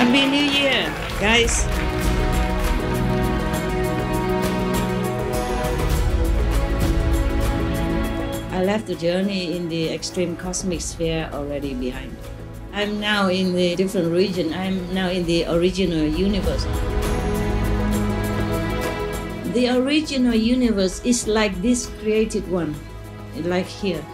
Happy New Year, guys. I left the journey in the extreme cosmic sphere already behind. I'm now in the different region. I'm now in the original universe. The original universe is like this created one, like here.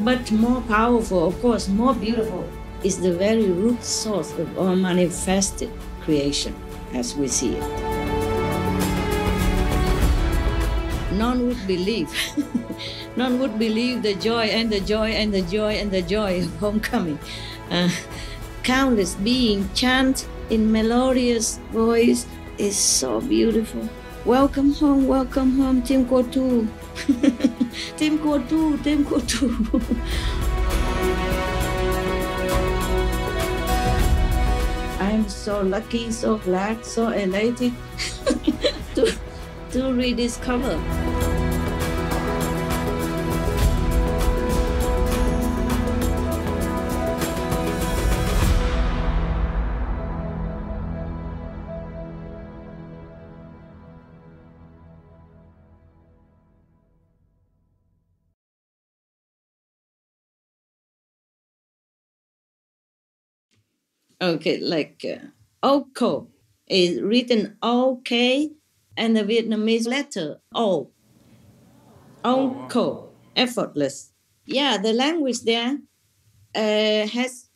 But more powerful, of course, more beautiful, is the very root source of all manifested creation as we see it. None would believe. None would believe the joy and the joy and the joy and the joy of homecoming. Countless beings chant in melodious voice is so beautiful. Welcome home, Team Kotu. Team Kotu, Team Kotu. I'm so lucky, so glad, so elated to rediscover. Okay, like Oko is written OK and the Vietnamese letter O. Oko, effortless. Yeah, the language there has.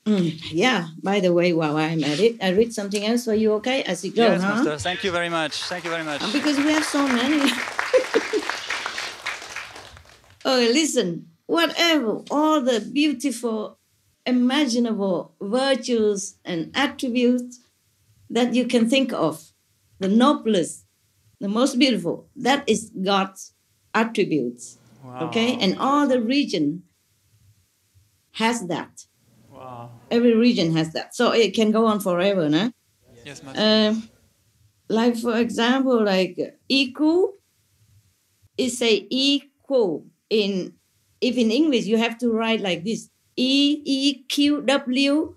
Yeah, by the way, while I'm at it, I read something else for you, okay? As you go, yes, Master. Thank you very much. Thank you very much. Because we have so many. Oh, listen, whatever, all the beautiful, imaginable virtues and attributes that you can think of, the noblest, the most beautiful, that is God's attributes. Wow. Okay? And all the region has that. Wow. Every region has that. So it can go on forever, no? Yes, Master. Like, for example, like equal, it say equal. If in English, you have to write like this, EEQWOO,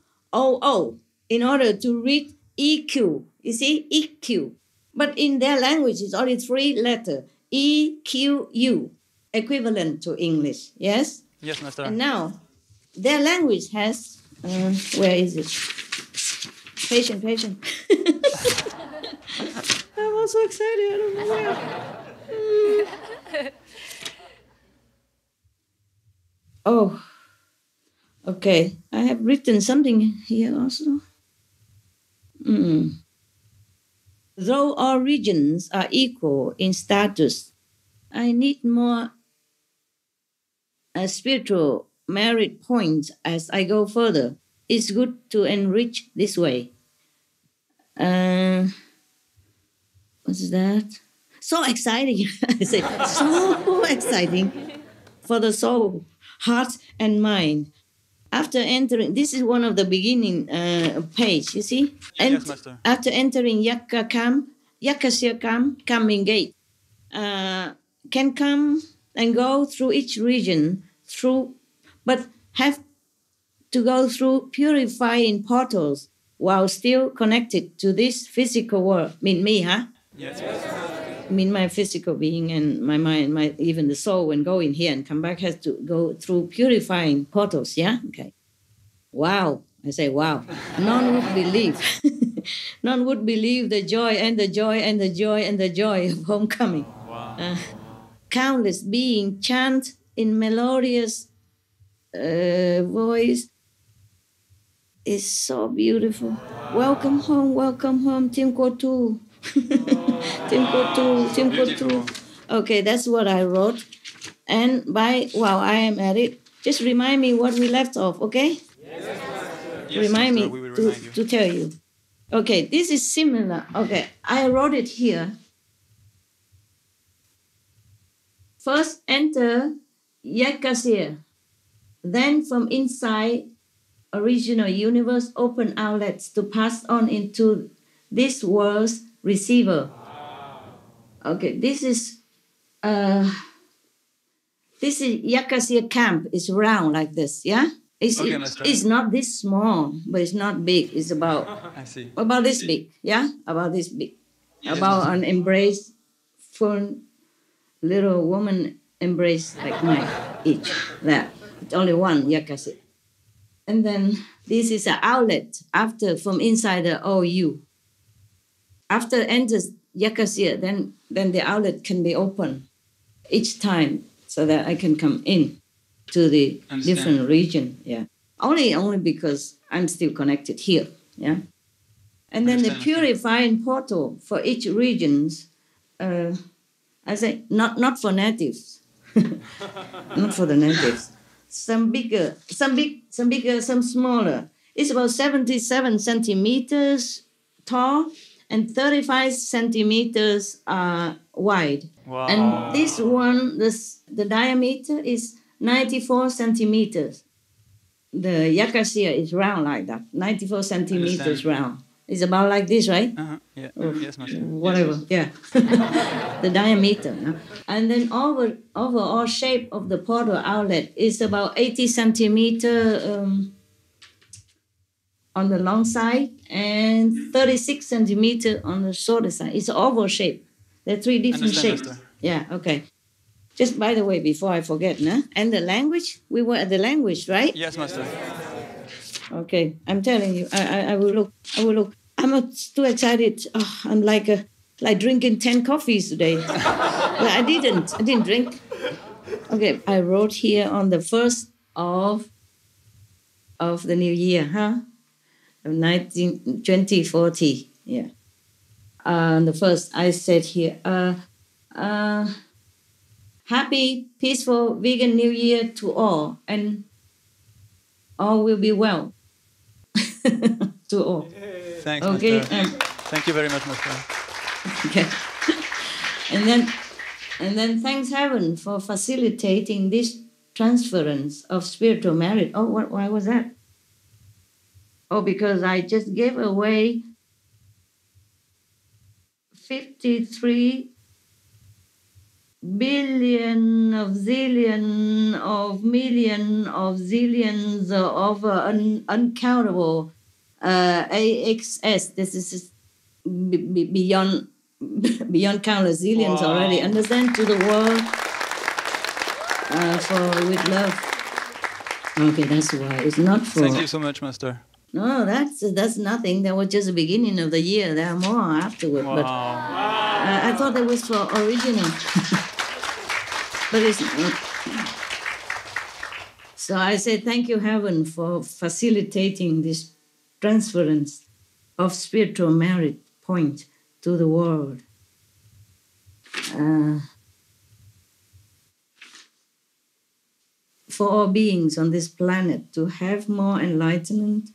in order to read EQ. You see, EQ. But in their language, it's only 3 letters, EQU, equivalent to English. Yes? Yes, Master. And now, their language has, where is it? Patient. I was so excited. I don't know where. Oh, okay. I have written something here also. Though all regions are equal in status, I need more spiritual merit points as I go further. It's good to enrich this way. What's that? So exciting. I say, so exciting for the soul, heart, and mind. After entering, this is one of the beginning page, you see? And yes, Master. After entering Yakasiakam, coming gate, can come and go through each region, but have to go through purifying portals while still connected to this physical world. Mean me, huh? Yes, Master. Mean my physical being and my mind, even the soul, when going here and come back, has to go through purifying portals, yeah? Okay. Wow. I say, wow. None would believe. None would believe the joy and the joy and the joy and the joy of homecoming. Wow. Countless beings chant in melodious voice is so beautiful. Wow. Welcome home, Team Kotu. Team Kotu. Okay, that's what I wrote. And while I am at it, just remind me what we left off, okay? Yes, remind Master, me to tell you. Okay, this is similar. Okay, I wrote it here. First enter Yakasir. Then from inside original universe, open outlets to pass on into this world's receiver. Okay, this is Yakasir camp is round like this, yeah? Okay, Master. It's not this small, but it's not big. It's about I see. about this big. Yeah, about this big. Yes, About Master. an embrace for little woman embrace like mine each. That it's only one yakasi. And then this is an outlet after from inside the OU. After enters yakasi, then the outlet can be open each time so that I can come in to the Understand. different region. Yeah. Only because I'm still connected here. Yeah. And then the Understand. purifying portal for each regions, I say not for natives, not for the natives. Some bigger, some smaller. It's about 77 centimeters tall and 35 centimeters wide. Wow. And this one, the diameter is 94 centimeters. The Yakasia is round like that, 94 centimeters Understand. round. It's about like this, right? Uh-huh. Yeah. Yes, Master. Whatever, yeah. The diameter. No? And then overall shape of the portal outlet is about 80 centimeter on the long side and 36 centimeter on the shorter side. It's oval shape. There are three different Understand, shapes. Master. Yeah, okay. Just by the way, before I forget, no? And the language, we were at the language, right? Yes, Master. Okay, I'm telling you, I will look. I'm too excited. Oh, I'm like drinking 10 coffees today. But I didn't drink. Okay, I wrote here on the 1st of the new year, of 2040. Yeah. On the 1st, I said here, happy, peaceful, vegan New Year to all, and all will be well. To all. Thanks, Okay. Master. Thank you very much, Master. Okay. And then thanks heaven for facilitating this transference of spiritual merit. Oh, why was that? Oh, because I just gave away 53 billion of zillion of million of zillions of uncountable AXS. This is beyond countless zillions already. Understand, to the world for with love. Okay, that's why it's not for. Thank you so much, Master. No, that's nothing. That was just the beginning of the year. There are more afterward. Wow. But I thought that was for original. But it's not. So I say thank you, heaven, for facilitating this transference of spiritual merit point to the world. For all beings on this planet to have more enlightenment,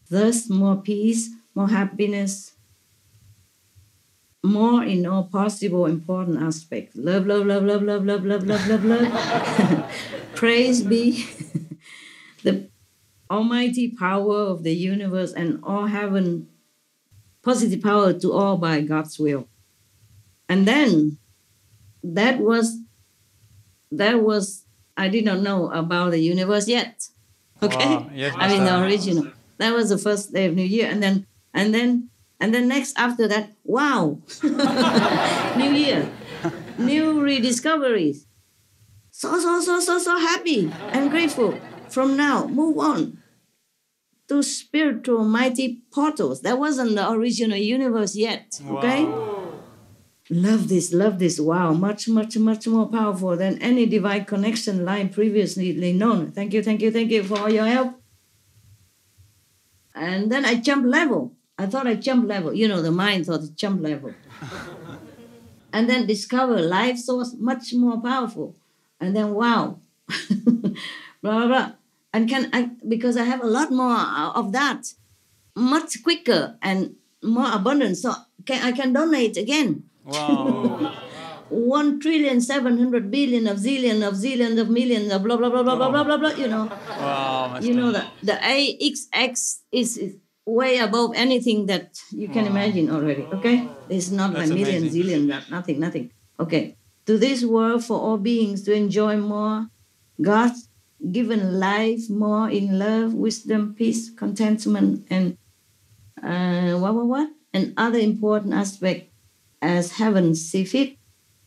thus more peace, more happiness, more in all possible important aspects. Love, love, love, love, love, love, love, love, love, love. Praise be the almighty power of the universe and all heaven, positive power to all by God's will. And then that was I did not know about the universe yet. Okay? Wow. Yes, I mean the Master. original. That was the first day of New Year. And then next after that, wow. New Year. New rediscoveries. So happy and grateful. From now, move on to spiritual mighty portals. That wasn't the original universe yet. Okay? Wow. Love this. Wow, much more powerful than any divine connection line previously known. Thank you for all your help. And then I jumped level. I thought I jumped level. You know, the mind thought it jumped level. And then discover life source much more powerful. And then wow, blah, blah, blah. And because I have a lot more of that, much quicker and more abundant, so I can donate again. Wow. 1,700,000,000,000 of millions of blah blah blah blah blah blah blah blah. You know. Wow, Master. You know that the AXX is way above anything that you can imagine already. Okay, it's not That's like million, amazing. zillion, nothing. Okay, to this world for all beings to enjoy more God's given life more in love, wisdom, peace, contentment, and and other important aspects as heaven see fit.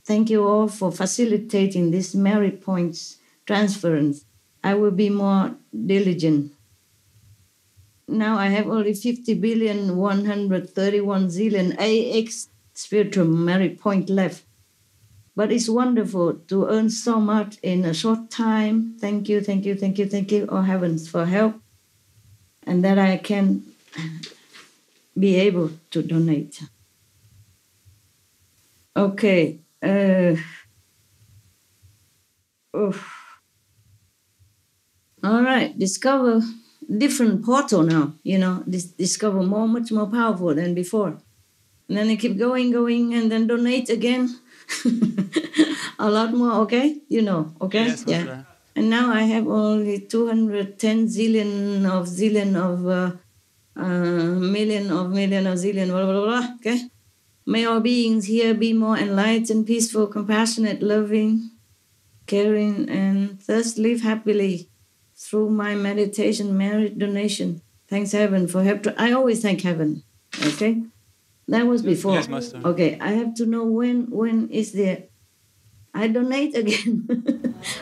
Thank you all for facilitating this merit points transference. I will be more diligent. Now I have only 50,131,000,000 AX spiritual merit point left. But it's wonderful to earn so much in a short time. Thank you, oh heavens, for help. And that I can be able to donate. Okay. All right, discover different portal now, discover much more powerful than before. And then I keep going, and then donate again. A lot more, okay? Okay? Yes, yeah. And now I have only 210 million of zillion, blah, blah, blah, okay? May all beings here be more enlightened, peaceful, compassionate, loving, caring, and thus live happily through my meditation, merit, donation. Thanks heaven for help. I always thank heaven, okay? That was before. Yes, Master. Okay, I have to know when is the... I donate again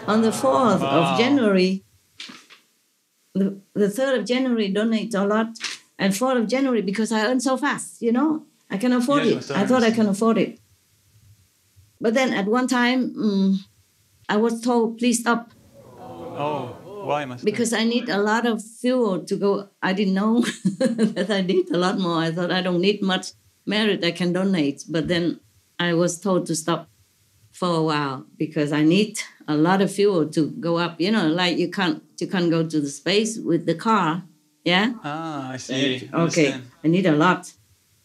on the 4th of January. The 3rd of January donate a lot. And 4th of January, because I earn so fast, I can afford it. Master, I thought I can afford it. But then at one time, I was told, please stop. Oh, why, Master? Because I need a lot of fuel to go. I didn't know that I need a lot more. I thought I don't need much merit, I can donate. But then I was told to stop for a while because I need a lot of fuel to go up. Like you can't go to the space with the car. Yeah? I see. Okay, I need a lot.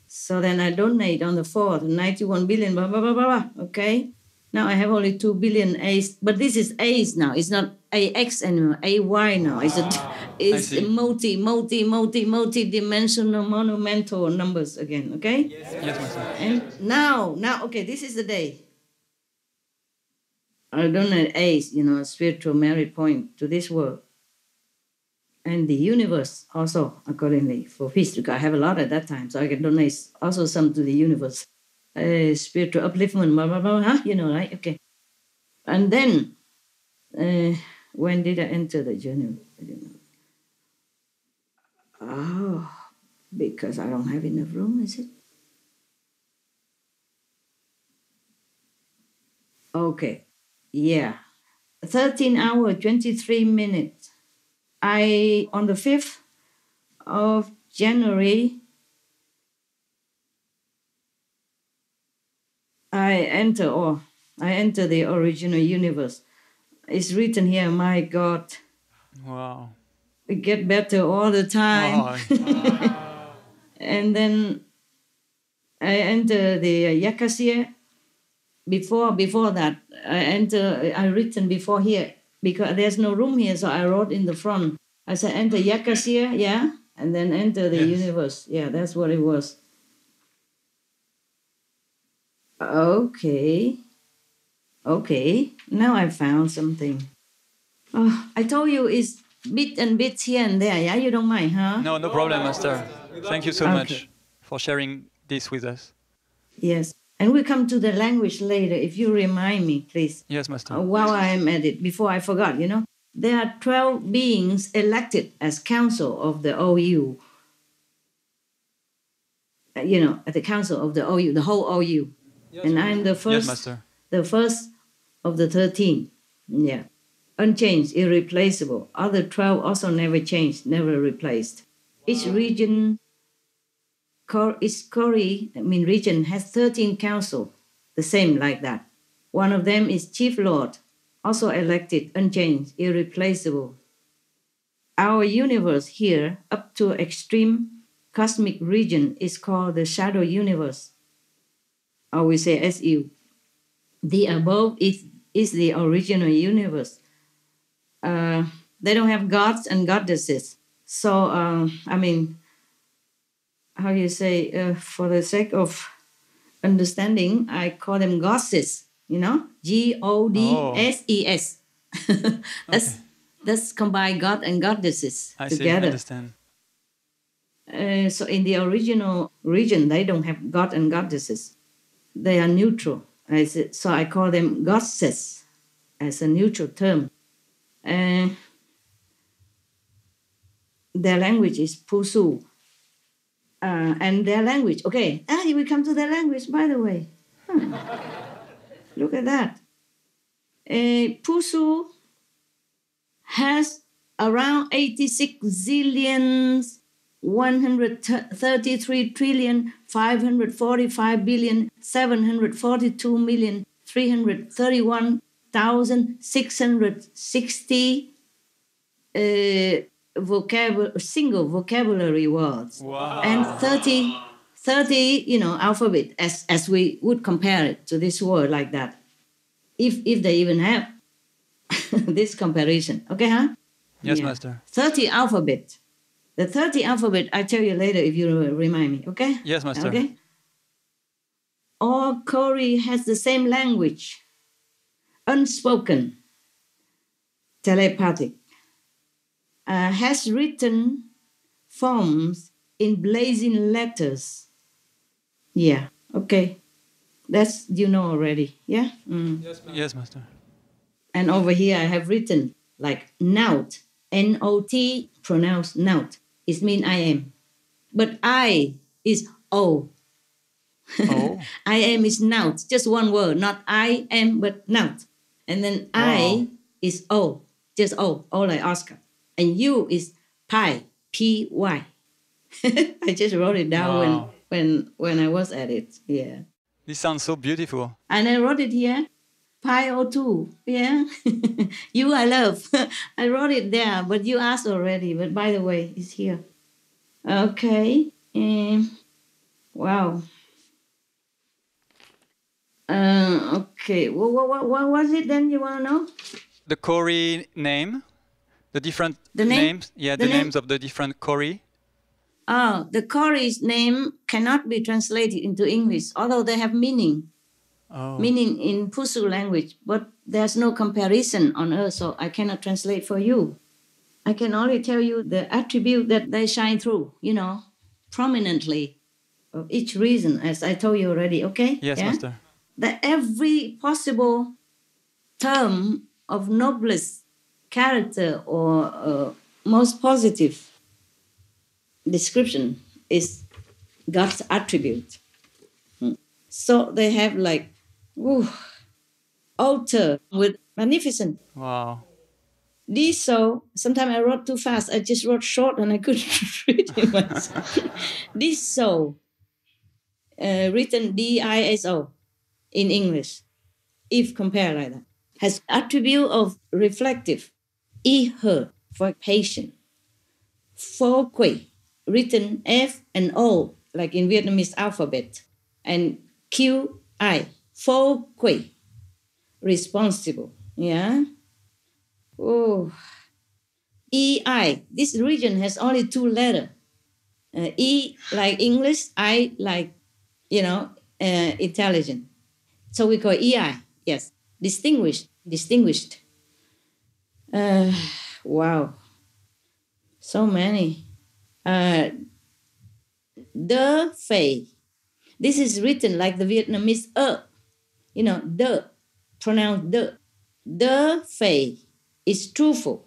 So then I donate on the 4th, 91 billion, blah, blah, blah, blah, blah. Okay? Now I have only 2 billion A's, but this is A's now. It's not AX anymore, AY now. It's multi-dimensional, monumental numbers again, okay? Yes, Master. And now, okay, this is the day. I donate A's, spiritual merit point to this world. And the universe also, accordingly, for peace. Because I have a lot at that time, so I can donate also some to the universe. Spiritual upliftment, blah, blah, blah, right? Okay. And then, when did I enter the journey? I don't know. Oh, because I don't have enough room, is it? Okay, yeah. 13 hours, 23 minutes. On the 5th of January, I enter the original universe. It's written here, my God. Wow. It get better all the time. Wow. And then I enter the Yakasya. Before that, I written before here, because there's no room here, so I wrote in the front. I said, enter Yakasya, yeah, and then enter the universe. Yeah, that's what it was. Okay. Now I found something. Oh, I told you it's bits here and there, yeah? You don't mind, huh? No problem, Master. Thank you so much for sharing this with us. Yes. And we'll come to the language later, if you remind me, please. Yes, Master. While I am at it, before I forgot, there are 12 beings elected as council of the OU. At the council of the OU, the whole OU. Yes, and I'm the first, Master. The first of the 13. Yeah. Unchanged, irreplaceable. Other 12 also never changed, never replaced. Each region... region has 13 council, the same like that. One of them is Chief Lord, also elected, unchanged, irreplaceable. Our universe here, up to extreme cosmic region, is called the shadow universe, or we say SU. The above is the original universe. They don't have gods and goddesses. So, how you say, for the sake of understanding, I call them goddesses, Godses. That's That's combine god and goddesses I together. See, I understand. So in the original region, they don't have god and goddesses. They are neutral. So I call them goddesses as a neutral term. Their language is Pusu. And their language, okay. We come to their language, by the way. Look at that. Pusu has around 86 zillions, 133 trillion, 545 billion, 742 million, 331,660 single vocabulary words. Wow. And 30 alphabet as we would compare it to this word like that. If they even have this comparison. Okay, huh? Yes, Master. 30 alphabet. The 30 alphabet, I'll tell you later if you remind me, okay? Yes, Master. Okay? All Kori has the same language. Unspoken. Telepathic. Has written forms in blazing letters. Yeah, okay. That's, you know already, yeah? Yes, Master. And over here I have written like Naut, N-O-T, pronounced Naut. It means I am. But I is O. Oh. I am is Naut, just one word, not I am, but Naut. And then I is O, just O like Oscar. And you is Pi, P-Y. I just wrote it down when I was at it, yeah. This sounds so beautiful. And I wrote it here, Pi O2, yeah. You I love. I wrote it there, but you asked already. But by the way, it's here. Okay. Wow. Okay. What was it then you want to know? The Kori name, the different names. Yeah, the names of the different Kori. The Kori's name cannot be translated into English, although they have meaning. Meaning in Pusu language, but there's no comparison on earth, so I cannot translate for you. I can only tell you the attribute that they shine through, prominently of each reason, as I told you already, okay? Yes, Master. That every possible term of noblest character or most positive description is God's attribute. So they have like, altar with magnificent. Wow. Diso, sometimes I wrote too fast. I just wrote short and I couldn't read it myself. Diso, written D-I-S-O in English, if compared like that, has attribute of reflective, I-her, for patient. Pho Quỳ, written F and O, like in Vietnamese alphabet, and Q-I, Pho Quỳ, responsible, yeah? Oh, E-I, this region has only 2 letters. E like English, I like, intelligent. So we call E-I, yes, distinguished. Wow, so many. De Phê, this is written like the Vietnamese de, pronounced de. De Phê is truthful,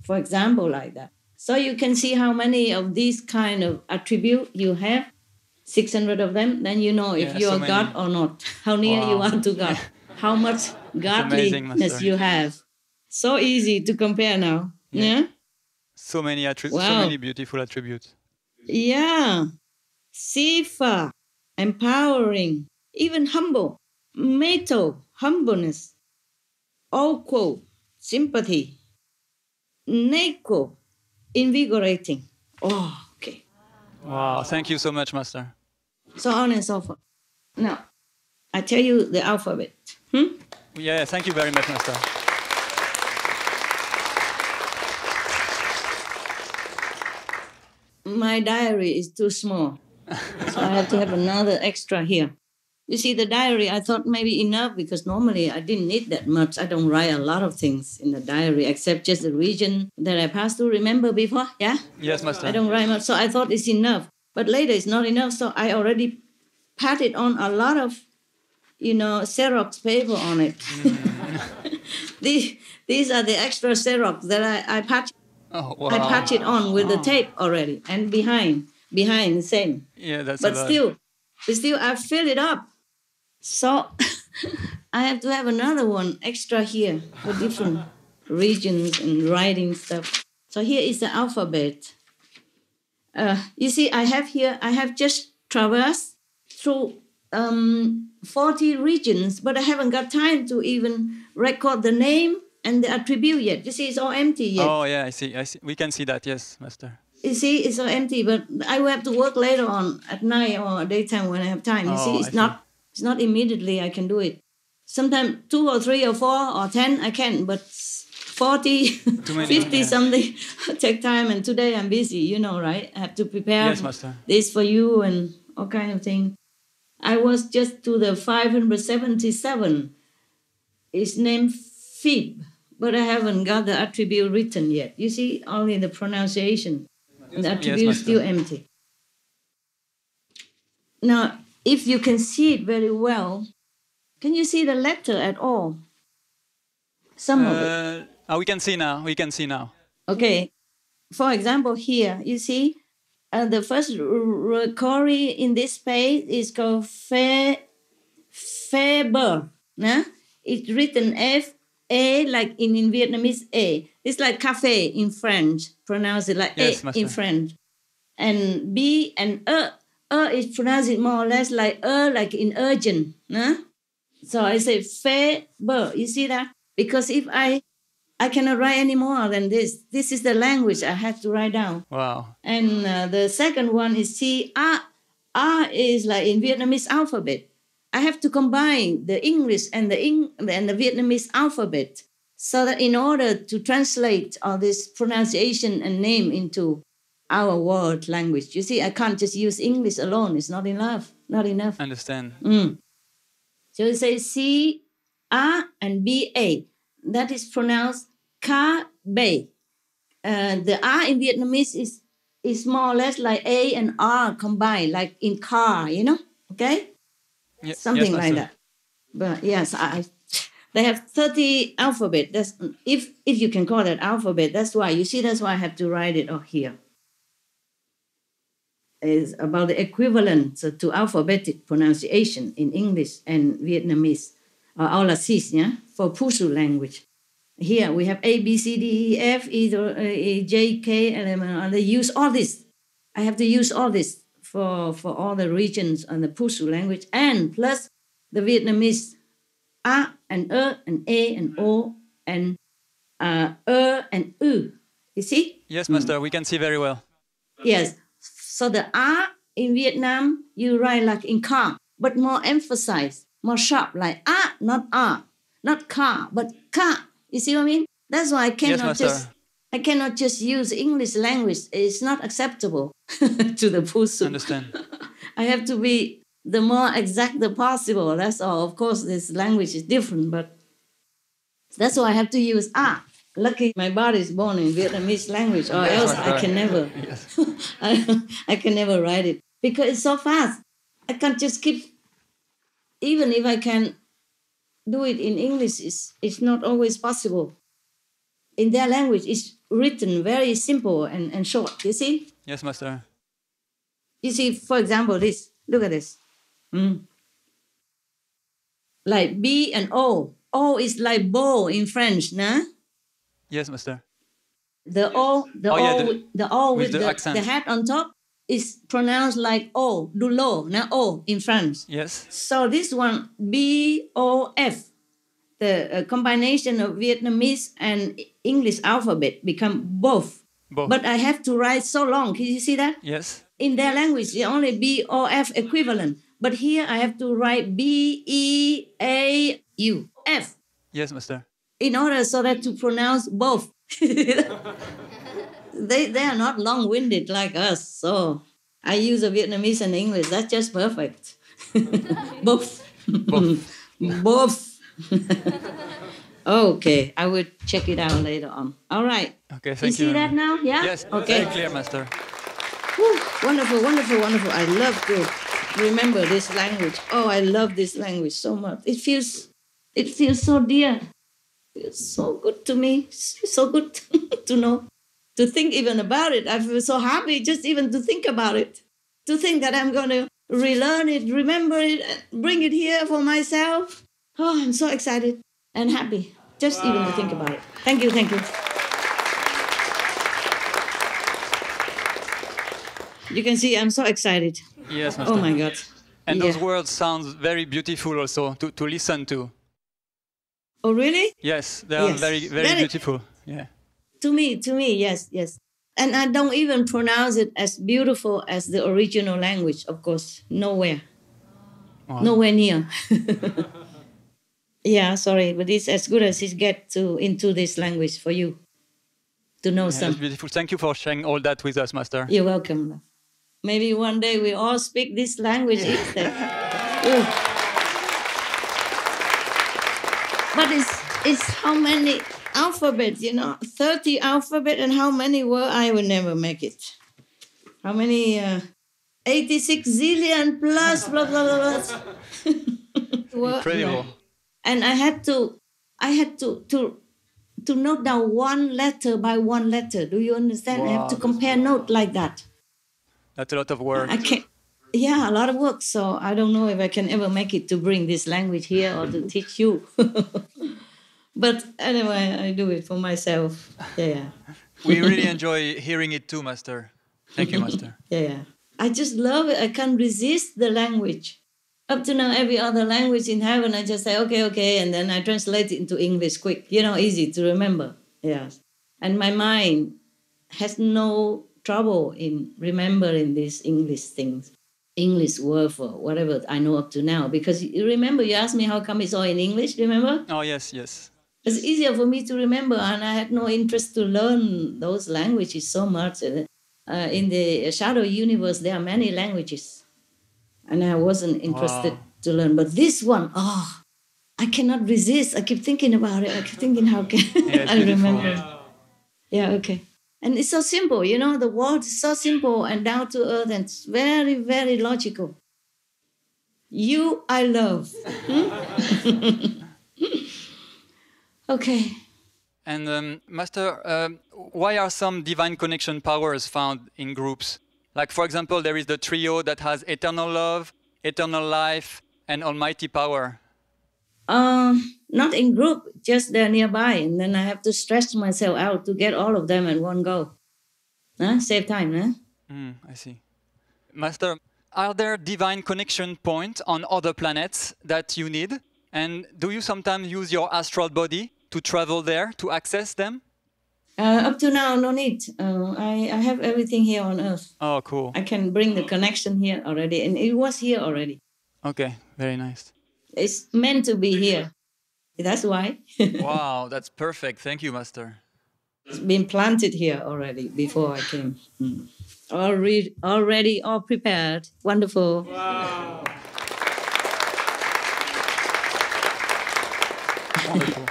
for example, like that. So you can see how many of these kind of attributes you have, 600 of them, then you know if you are God or not, how near you are to God, how much godliness you have. So easy to compare now. Yeah? So many attributes, so many beautiful attributes. Yeah. Sifa, empowering, even humble. Meto, humbleness. Oko, sympathy. Neko, invigorating. Oh, okay. Wow, thank you so much, Master. So on and so forth. Now, I tell you the alphabet. Yeah, thank you very much, Master. My diary is too small, so I have to have another extra here. You see, the diary, I thought maybe enough because normally I didn't need that much. I don't write a lot of things in the diary except just the region that I passed through. Remember before? Yeah? Yes, Master. I don't write much. So I thought it's enough. But later it's not enough. So I already patted on a lot of, Xerox paper on it. These are the extra Xerox that I patched. Oh, wow. I patched it on with the tape already. And behind the same. Yeah, that's but a lot. still I fill it up. So I have to have another one extra here for different regions and writing stuff. So here is the alphabet. You see, I have just traversed through 40 regions, but I haven't got time to even record the name and the attribute yet. You see, it's all empty yet. Oh, yeah, I see. We can see that, yes, Master. You see, it's all empty, but I will have to work later on at night or daytime when I have time. You see, it's not immediately I can do it. Sometimes 2 or 3 or 4 or 10 I can, but 40, 50 something take time. And today I'm busy, right? I have to prepare this for you and all kind of thing. I was just to the 577. It's named Fib, but I haven't got the attribute written yet. You see, only the pronunciation. The attribute is still empty. Now, if you can see it very well, can you see the letter at all? Some of it. We can see now. Okay. For example, here, you see, the first recording in this page is called Faber. Nah? It's written F-A, like in Vietnamese A. It's like cafe in French. Pronounce it like A in French. And B and is pronounced more or less like like in urgent. Nah? So I say Faber. You see that? Because if I cannot write any more than this. This is the language I had to write down. Wow. And the second one is C. R is like in Vietnamese alphabet. I have to combine the English and the Vietnamese alphabet so that in order to translate all this pronunciation and name into our world language. You see, I can't just use English alone. It's not enough. Understand. So you say C, R, and B, A. That is pronounced Ka-Bay. The R in Vietnamese is more or less like A and R combined, like in car, okay? Something like that. But yes, they have 30 alphabet. That's if you can call that alphabet. That's why I have to write it here. It's about the equivalent to alphabetic pronunciation in English and Vietnamese. All for Pusu language. Here we have A, B, C, D, E, F, E, J, K, L, they use all this. I have to use all this for all the regions on the Pusu language, and plus the Vietnamese A and and A and O and and U. You see? Yes, Master, we can see very well. Yes. So the R in Vietnam, you write like in car, but more emphasized, more sharp, like not R, not car, but car. You see what I mean? That's why I cannot just use English language. It's not acceptable to the Pusu. Understand. I have to be the more exact possible. That's all. Of course, this language is different, but that's why I have to use Lucky my body is born in Vietnamese language, or else I can never. Yes. I can never write it because it's so fast. I can't just keep. Even if I can do it in English, it's not always possible. In their language, it's written very simple and short. You see? Yes, Master. You see, for example, this. Look at this. Like B and O. O is like bow in French, nah? Yes, Master. The O with the hat on top is pronounced like O, du lo, not O in French. Yes. So this one, B-O-F, the combination of Vietnamese and English alphabet become both. But I have to write so long. Can you see that? Yes. In their language, it's only B-O-F equivalent. But here I have to write B-E-A-U-F. Yes, Master. In order so that to pronounce both. They are not long-winded like us. So I use a Vietnamese and English. That's just perfect. Both. Both. Both. Okay, I will check it out later on. All right. Okay, thank you. You see that now? Yeah? Yes, Okay. very clear, Master. Whew, wonderful, wonderful, wonderful. I love to remember this language. Oh, I love this language so much. It feels so dear. It feels so good to me. It's so good to know, to think even about it. I feel so happy just even to think about it. To think that I'm going to relearn it, remember it, and bring it here for myself. Oh, I'm so excited and happy just even to think about it. Thank you, thank you. You can see I'm so excited. Yes, Master. Oh my God. And those words sound very beautiful also to listen to. Oh, really? Yes, they are very, very beautiful. Yeah. To me, yes, yes. And I don't even pronounce it as beautiful as the original language, of course. Nowhere. Wow. Nowhere near. Yeah, sorry, but it's as good as it gets into this language for you to know something. It's beautiful. Thank you for sharing all that with us, Master. You're welcome. Maybe one day we all speak this language instead. But it's how many alphabets, 30 alphabet, and how many words? I will never make it. How many? 86 zillion plus blah blah blah. Incredible. And I had to note down one letter by one letter. Do you understand? Wow, I have to compare notes like that. That's a lot of work. I can't. Yeah, a lot of work. So I don't know if I can ever make it to bring this language here or to teach you. But anyway, I do it for myself. Yeah. We really enjoy hearing it too, Master. Thank you, Master. Yeah. I just love it. I can't resist the language. Up to now, every other language in heaven, I just say, okay, and then I translate it into English quick. Easy to remember. Yes. And my mind has no trouble in remembering these English things, English word for whatever I know up to now. Because you remember, you asked me how come it's all in English, remember? Oh, yes, yes. It's easier for me to remember, and I had no interest to learn those languages so much. In the shadow universe, there are many languages, and I wasn't interested to learn. But this one, I cannot resist. I keep thinking about it. I keep thinking, how can I remember? Wow. Yeah, okay. And it's so simple, the world is so simple and down to earth, and it's very, very logical. You, I love. Okay. And Master, why are some divine connection powers found in groups? Like, for example, there is the trio that has eternal love, eternal life, and almighty power. Not in group, just they're nearby, and then I have to stretch myself out to get all of them in one go. Save time, I see. Master, are there divine connection points on other planets that you need? And do you sometimes use your astral body to travel there, to access them? Up to now, no need. I have everything here on Earth. Oh, cool. I can bring the connection here already, and it was here already. Okay, very nice. It's meant to be here. That's why. Wow, that's perfect. Thank you, Master. It's been planted here already before I came. Already all prepared. Wonderful. Wow. Wonderful.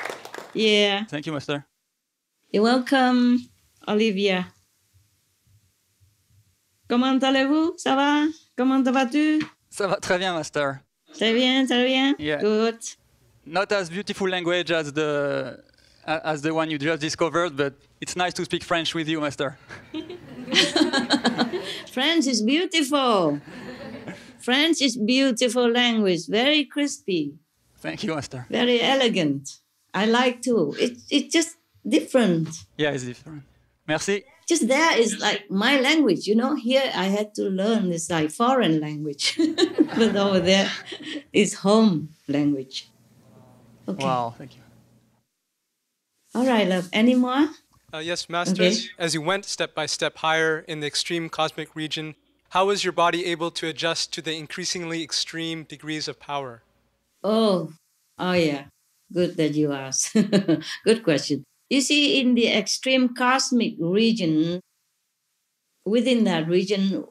Yeah. Thank you, Master. You're welcome, Olivia. Comment allez-vous? Ça va? Comment vas-tu? Ça va très bien, Master. Très bien, très bien. Yeah. Good. Not as beautiful language as the one you just discovered, but it's nice to speak French with you, Master. French is beautiful. French is beautiful language, very crispy. Thank you, Master. Very elegant. I like too. It's just different. Yeah, it's different. Merci. Just there is like my language, Here I had to learn this like foreign language. But over there is home language. Okay. Wow, thank you. All right, love. Any more? Yes, Master. Okay. As you went step by step higher in the extreme cosmic region, how was your body able to adjust to the increasingly extreme degrees of power? Oh yeah. Good that you asked. Good question. You see, in the extreme cosmic region, within that region,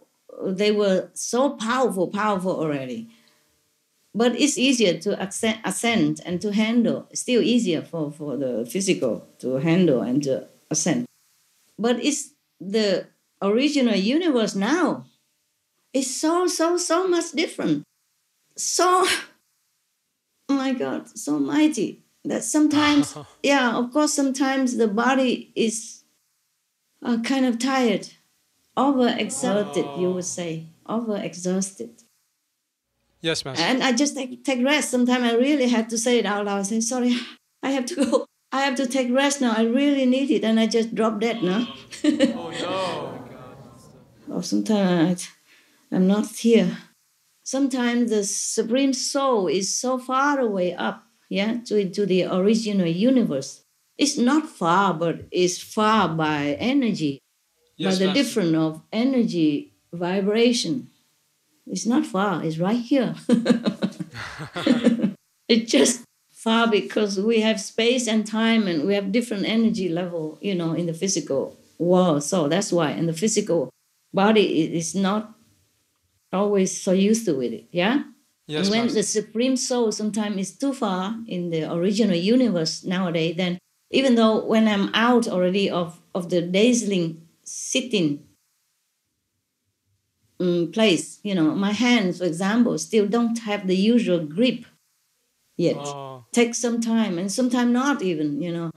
they were so powerful already. But it's easier to ascend and to handle. It's still easier for the physical to handle and to ascend. But it's the original universe now. It's so much different. So, oh my God, so mighty that sometimes, of course, sometimes the body is kind of tired, overexerted, you would say, overexhausted. Yes, Master. And I just take rest. Sometimes I really had to say it out loud. I say, sorry, I have to go. I have to take rest now. I really need it. And I just drop dead now. Oh, no. Or sometimes I'm not here. Sometimes the Supreme Soul is so far away up, to the original universe. It's not far, but it's far by energy, Yes, by the Master. difference of energy vibration. It's not far, it's right here. It's just far because we have space and time and we have different energy level, in the physical world. So that's why. And the physical body is not always so used to it, yeah? Yes, and when Master. the Supreme Soul sometimes is too far in the original universe nowadays, then even though when I'm out already of the dazzling sitting place, my hands, for example, still don't have the usual grip yet. Takes some time, and sometimes not even,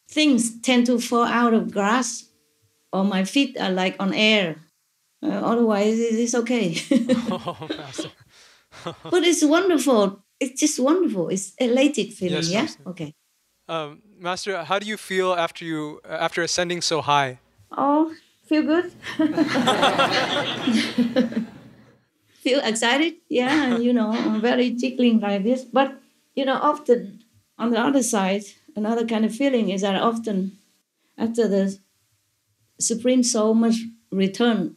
things tend to fall out of grasp, or my feet are like on air. Otherwise, it's okay. Master. But it's wonderful. It's just wonderful. It's elated feeling, Yes, yeah? Master. Okay. Master, how do you feel after ascending so high? Oh, feel good? Feel excited? Yeah, I'm very tickling like this. But, often on the other side, another kind of feeling is that often after the Supreme Soul must return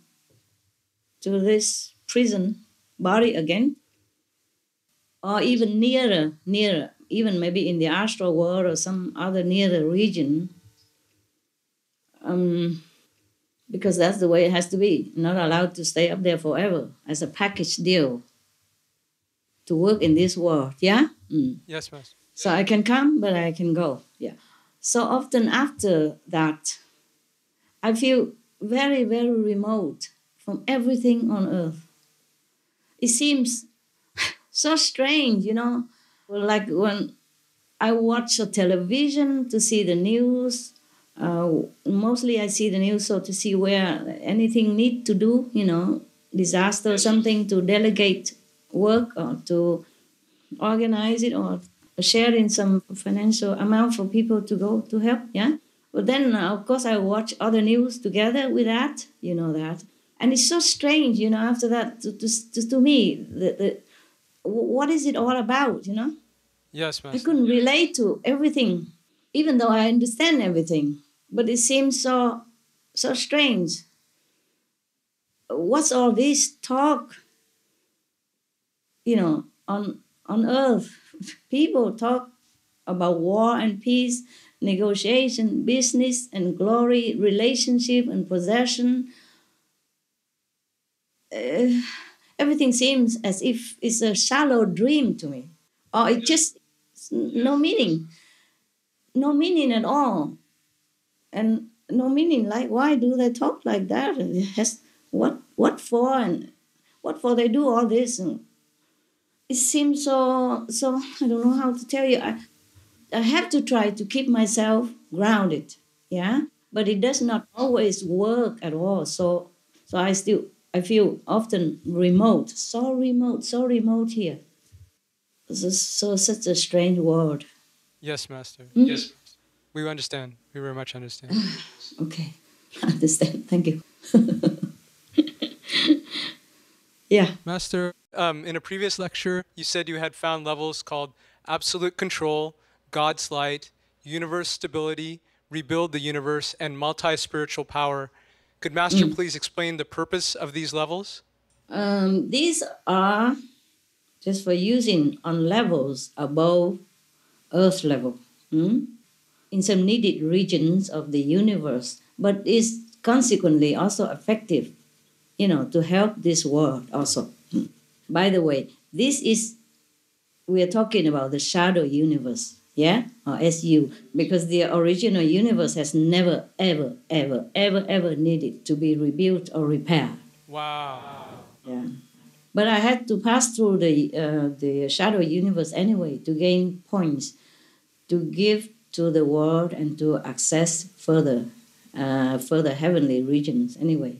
to this prison body again, or even nearer, even maybe in the astral world or some other nearer region, because that's the way it has to be. Not allowed to stay up there forever as a package deal to work in this world, yeah? Yes, Master. So I can come, but I can go, yeah. So often after that, I feel very, very remote from everything on earth. It seems so strange, like when I watch a television to see the news. Mostly I see the news so to see where anything need to do, disaster or something, to delegate work or to organize it or share in some financial amount for people to go to help, yeah? But then, of course, I watch other news together with that, that. And it's so strange, after that, to me, what is it all about, Yes, Master. I couldn't relate to everything, even though I understand everything. But it seems so strange. What's all this talk, on earth? People talk about war and peace, negotiation, business and glory, relationship and possession. Everything seems as if it's a shallow dream to me. Or it just, no meaning at all. And no meaning, like, why do they talk like that? And it has, what for? And what for they do all this? And it seems so, I don't know how to tell you. I have to try to keep myself grounded, yeah? But it does not always work at all. So I feel often remote, so remote here. So such a strange world. Yes, Master. Yes. We understand. We very much understand. Okay, I understand. Thank you. Yeah. Master, in a previous lecture, you said you had found levels called absolute control, God's light, universe stability, rebuild the universe, and multi-spiritual power. Could Master please explain the purpose of these levels? These are just for using on levels above Earth level, in some needed regions of the universe, but is consequently also effective, to help this world also. By the way, we are talking about the shadow universe, yeah, or SU, because the original universe has never, ever, ever, ever, ever needed to be rebuilt or repaired. Wow. Yeah. But I had to pass through the shadow universe anyway to gain points, to give to the world and to access further heavenly regions. Anyway,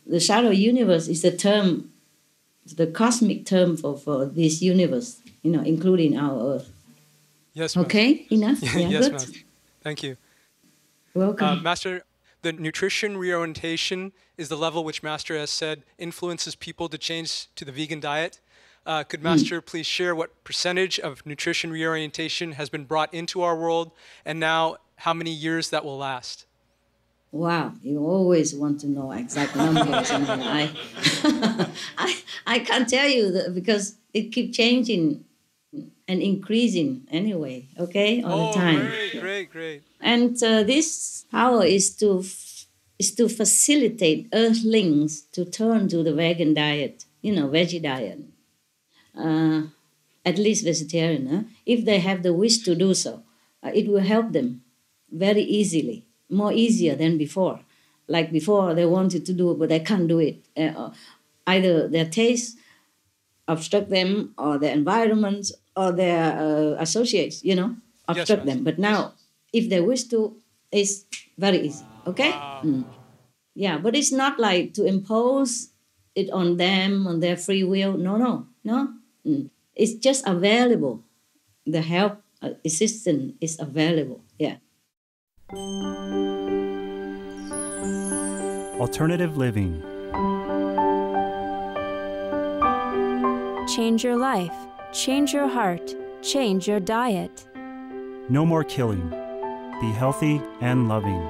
the shadow universe is the term, the cosmic term for this universe, including our Earth. Yes, Master. Okay, enough? Yeah, yes, good. Master. Thank you. Welcome. Master, the nutrition reorientation is the level which Master has said influences people to change to the vegan diet. Could Master please share what percentage of nutrition reorientation has been brought into our world, and now how many years that will last? Wow, you always want to know exact numbers. I can't tell you because it keeps changing and increasing anyway, okay, all the time. Great. And this power is to facilitate Earthlings to turn to the vegan diet, veggie diet, at least vegetarian. If they have the wish to do so, it will help them very easily, more easier than before. Like before, they wanted to do it, but they can't do it. Either their taste obstruct them, or their environments, or their associates, obstruct them. But now, if they wish to, it's very easy, okay? Wow. Yeah, but it's not like to impose it on them, on their free will. No. It's just available. The help, assistance is available, yeah. Alternative living. Change your life, change your heart, change your diet. No more killing. Be healthy and loving.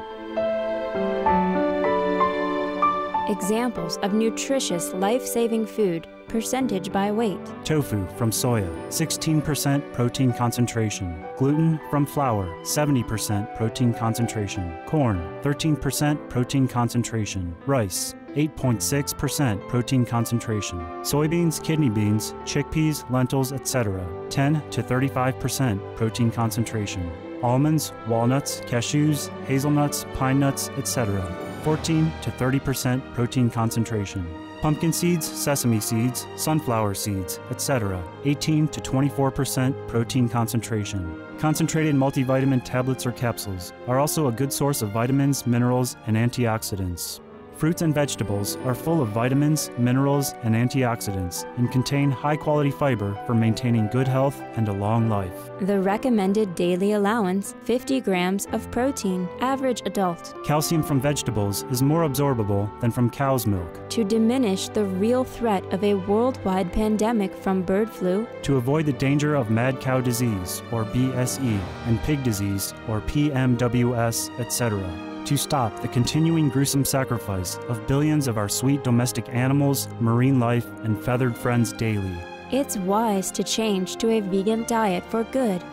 Examples of nutritious, life-saving food, percentage by weight. Tofu from soya, 16% protein concentration. Gluten from flour, 70% protein concentration. Corn, 13% protein concentration. Rice, 8.6% protein concentration. Soybeans, kidney beans, chickpeas, lentils, etc. 10 to 35% protein concentration. Almonds, walnuts, cashews, hazelnuts, pine nuts, etc. 14 to 30% protein concentration. Pumpkin seeds, sesame seeds, sunflower seeds, etc. 18 to 24% protein concentration. Concentrated multivitamin tablets or capsules are also a good source of vitamins, minerals, and antioxidants. Fruits and vegetables are full of vitamins, minerals, and antioxidants and contain high-quality fiber for maintaining good health and a long life. The recommended daily allowance, 50 grams of protein, average adult. Calcium from vegetables is more absorbable than from cow's milk. To diminish the real threat of a worldwide pandemic from bird flu. To avoid the danger of mad cow disease, or BSE, and pig disease, or PMWS, etc. To stop the continuing gruesome sacrifice of billions of our sweet domestic animals, marine life, and feathered friends daily. It's wise to change to a vegan diet for good.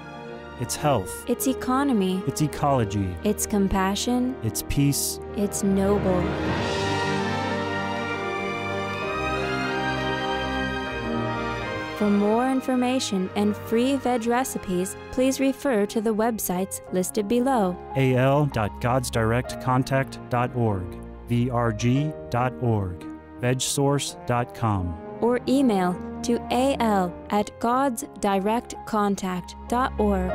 It's health. It's economy. It's ecology. It's compassion. It's peace. It's noble. For more information and free veg recipes, please refer to the websites listed below. al.godsdirectcontact.org, vrg.org, vegsource.com. Or email to al@godsdirectcontact.org.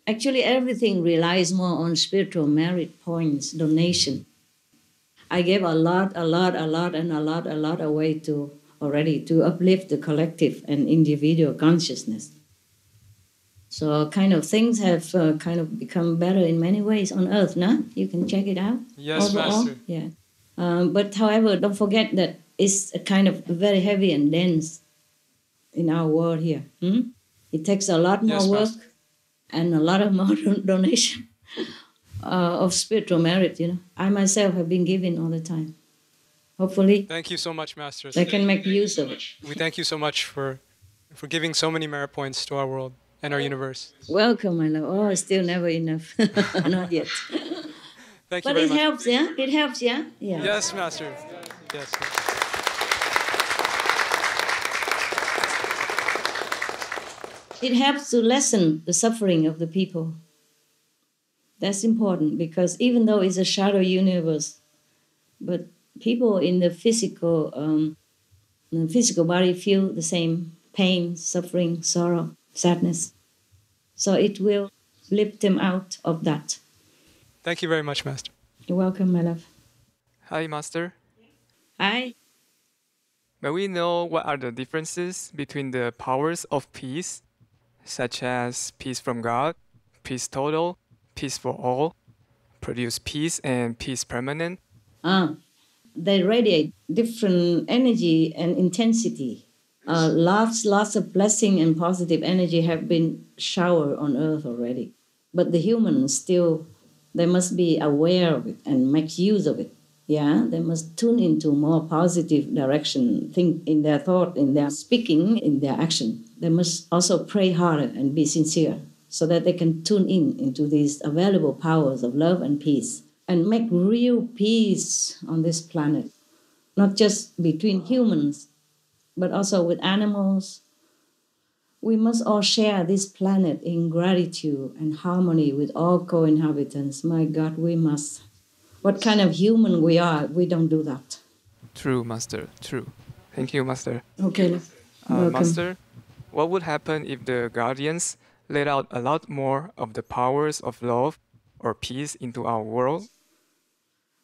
Actually, everything relies more on spiritual merit points, donation. I gave a lot away to uplift the collective and individual consciousness. So things have become better in many ways on Earth, no? You can check it out. Yes, overall. Master. Yeah. But however, don't forget that it's a very heavy and dense in our world here. It takes a lot more work. Master. And a lot of more donation. of spiritual merit, I myself have been given all the time. Hopefully, Thank you so much, Master. they can make use of it. We thank you so much for giving so many merit points to our world and our universe. Welcome, my love. Oh, it's still never enough. Not yet. Thank you But very it much. helps, yeah? It helps, yeah? Yeah. Yes, Master. Yes. It helps to lessen the suffering of the people. That's important because even though it's a shadow universe, but people in the physical body feel the same pain, suffering, sorrow, sadness. So it will lift them out of that. Thank you very much, Master. You're welcome, my love. Hi, Master. Hi. May we know what are the differences between the powers of peace, such as peace from God, peace total, peace for all, produce peace, and peace permanent? They radiate different energy and intensity. Lots of blessing and positive energy have been showered on earth already. But the humans still, they must be aware of it and make use of it. Yeah, they must tune into more positive direction, think in their thought, in their speaking, in their action. They must also pray harder and be sincere so that they can tune into these available powers of love and peace and make real peace on this planet, not just between humans, but also with animals. We must all share this planet in gratitude and harmony with all co-inhabitants. My God, we must. What kind of human we are if we don't do that? True, Master. True. Thank you, Master. Okay, welcome. Master, what would happen if the guardians let out a lot more of the powers of love or peace into our world?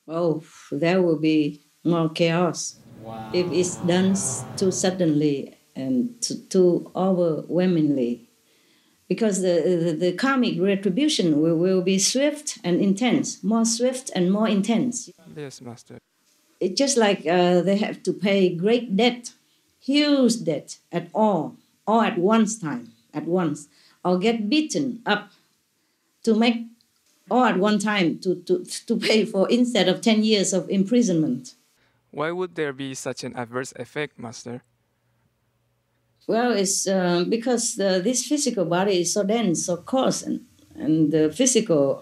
Oh, there will be more chaos. Wow. If it's done too suddenly and too overwhelmingly. Because the karmic retribution will be swift and intense, more swift and more intense. Yes, Master. It's just like they have to pay great debt, huge debt at all at once, or get beaten up to make all at one time to pay for instead of 10 years of imprisonment. Why would there be such an adverse effect, Master? Well, it's because this physical body is so dense, so coarse, and the physical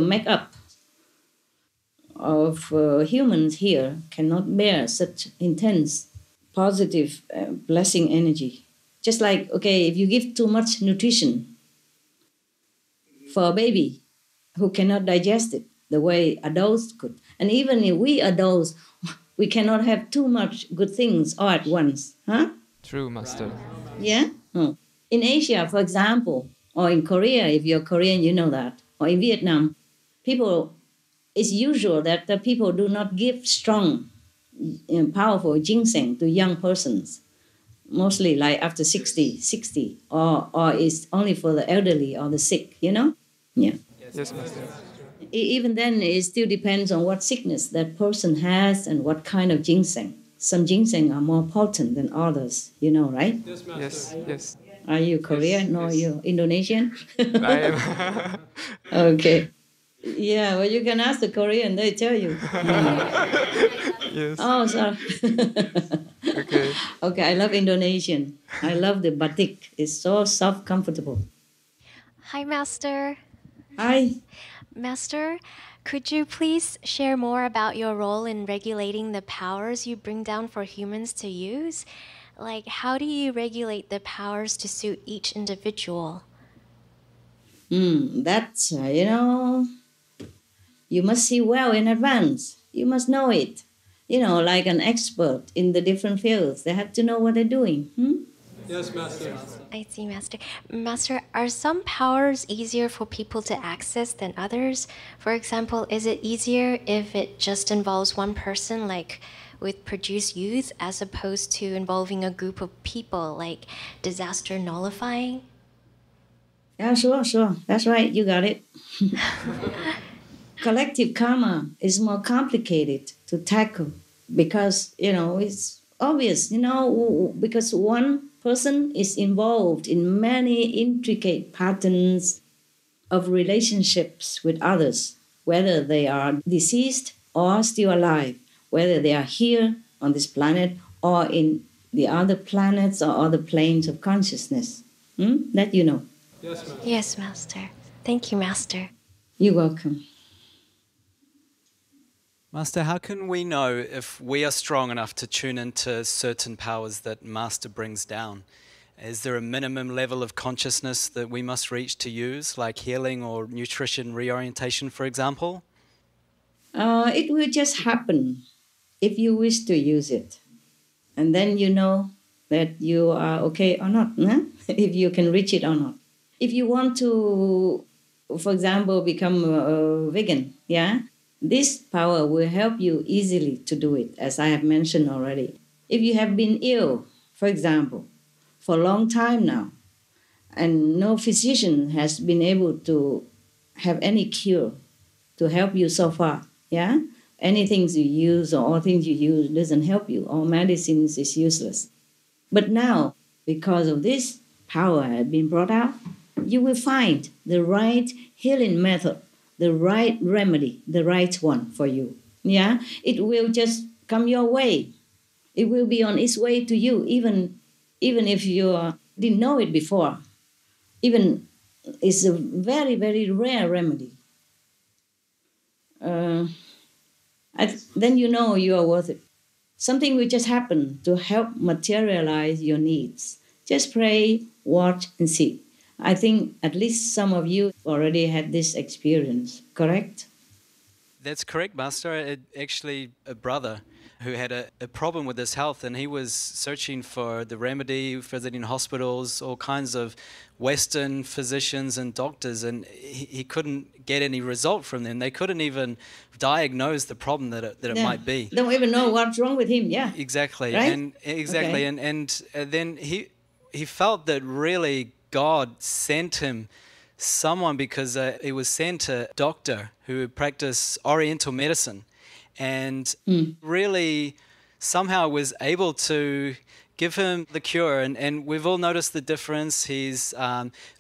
makeup of humans here cannot bear such intense, positive, blessing energy. Just like, okay, if you give too much nutrition for a baby who cannot digest it the way adults could, and even if we adults, we cannot have too much good things all at once, huh? True, Master. Yeah? In Asia, for example, or in Korea, if you're Korean, you know that, or in Vietnam, it's usual that the people do not give strong and powerful ginseng to young persons, mostly like after 60, or it's only for the elderly or the sick, Yeah. Yes, Master. Even then, it still depends on what sickness that person has and what kind of ginseng. Some ginseng are more potent than others, right? Yes, Master. Yes, yes. Are you Korean or you Indonesian? I am. Okay. Yeah, well, you can ask the Korean, they tell you. Yes. Oh, sorry. Okay. Okay, I love Indonesian. I love the batik. It's so soft, comfortable. Hi, Master. Hi. Master, could you please share more about your role in regulating the powers you bring down for humans to use? Like, how do you regulate the powers to suit each individual? That's, you must see well in advance. You must know it. Like an expert in the different fields. They have to know what they're doing. Yes, Master. I see, Master. Master, are some powers easier for people to access than others? For example, is it easier if it just involves one person, like with produce youth, as opposed to involving a group of people, like disaster nullifying? Yeah, sure. That's right. You got it. Collective karma is more complicated to tackle because, it's obvious, because one person is involved in many intricate patterns of relationships with others, whether they are deceased or still alive, whether they are here on this planet or in the other planets or other planes of consciousness. That you know. Yes, Master. Yes, Master. Thank you, Master. You're welcome. Master, how can we know if we are strong enough to tune into certain powers that Master brings down? Is there a minimum level of consciousness that we must reach to use, like healing or nutrition reorientation, for example? It will just happen if you wish to use it. And then you know that you are okay or not, if you can reach it or not. If you want to, for example, become a vegan, this power will help you easily to do it, as I have mentioned already. If you have been ill, for example, for a long time now, and no physician has been able to have any cure to help you so far, anything you use or all things you use doesn't help you. All medicines is useless. But now, because of this power has been brought out, you will find the right healing method, the right remedy, the right one for you. It will just come your way. It will be on its way to you, even if you didn't know it before. Even it's a very, very rare remedy. Then you know you are worth it. Something will just happen to help materialize your needs. Just pray, watch, and see. I think at least some of you already had this experience, correct? That's correct, Master. Actually, a brother who had a problem with his health, and he was searching for the remedy, visiting hospitals, all kinds of Western physicians and doctors, and he couldn't get any result from them. They couldn't even diagnose the problem that it might be. Don't even know what's wrong with him, Exactly. Right? And then he felt that really God sent him someone, because he was sent a doctor who practiced Oriental medicine, and really somehow was able to give him the cure. And we've all noticed the difference. He's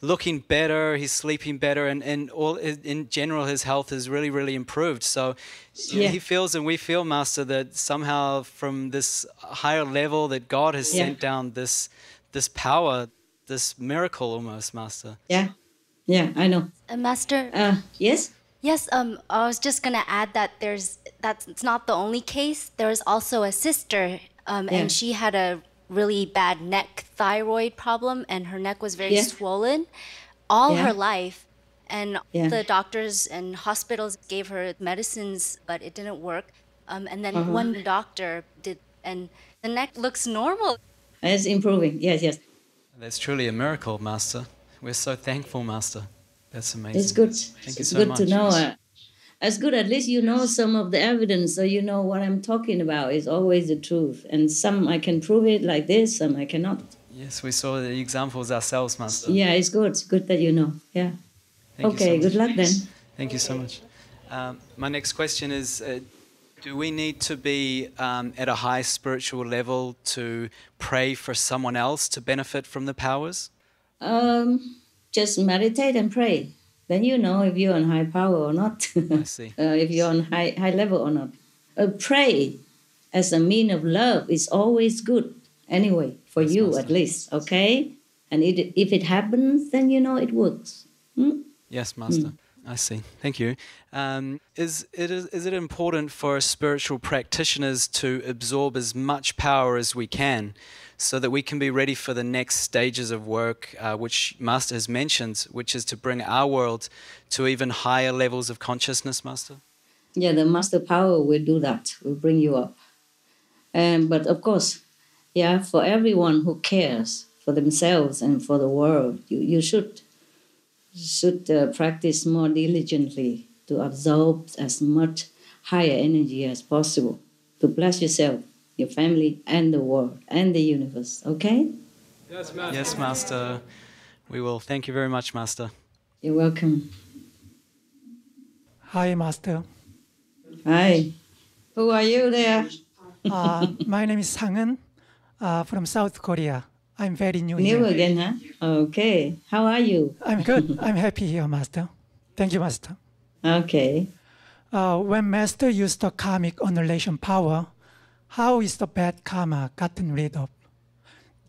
looking better, he's sleeping better, and all in general his health has really, really improved. So he feels, and we feel, Master, that somehow from this higher level that God has sent down this power, this miracle almost, Master. Yeah, I know. Master? Yes? Yes, I was just going to add that it's not the only case. There was also a sister, and she had a really bad neck thyroid problem, and her neck was very swollen all her life. And the doctors and hospitals gave her medicines, but it didn't work. And then one doctor did, and the neck looks normal. It's improving, yes. That's truly a miracle, Master. We're so thankful, Master. That's amazing. It's good. Thank you so much. It's good to know. It's good, at least you know some of the evidence, so you know what I'm talking about is always the truth. And some I can prove it like this, some I cannot. Yes, we saw the examples ourselves, Master. Yeah, it's good. It's good that you know. Yeah. Thank okay, you so good luck then. Thank you so much. My next question is, do we need to be at a high spiritual level to pray for someone else to benefit from the powers? Just meditate and pray. Then you know if you're on high power or not. I see. If you're on high level or not. Pray as a mean of love is always good. Anyway, for you Master. At least, okay? And if it happens, then you know it works. Yes, Master. I see. Thank you. Is it important for spiritual practitioners to absorb as much power as we can, so that we can be ready for the next stages of work, which Master has mentioned, which is to bring our world to even higher levels of consciousness, Master? Yeah, the Master Power will do that, will bring you up. But of course, for everyone who cares for themselves and for the world, you should practice more diligently to absorb as much higher energy as possible to bless yourself, your family, and the world, and the universe, okay? Yes, Master. Yes, Master. We will. Thank you very much, Master. You're welcome. Hi, Master. Hi. Who are you there? My name is Sang from South Korea. I'm very new New here. again, huh? Okay. How are you? I'm good. I'm happy here, Master. Thank you, Master. Okay. When Master used the karmic annihilation power, how is the bad karma gotten rid of?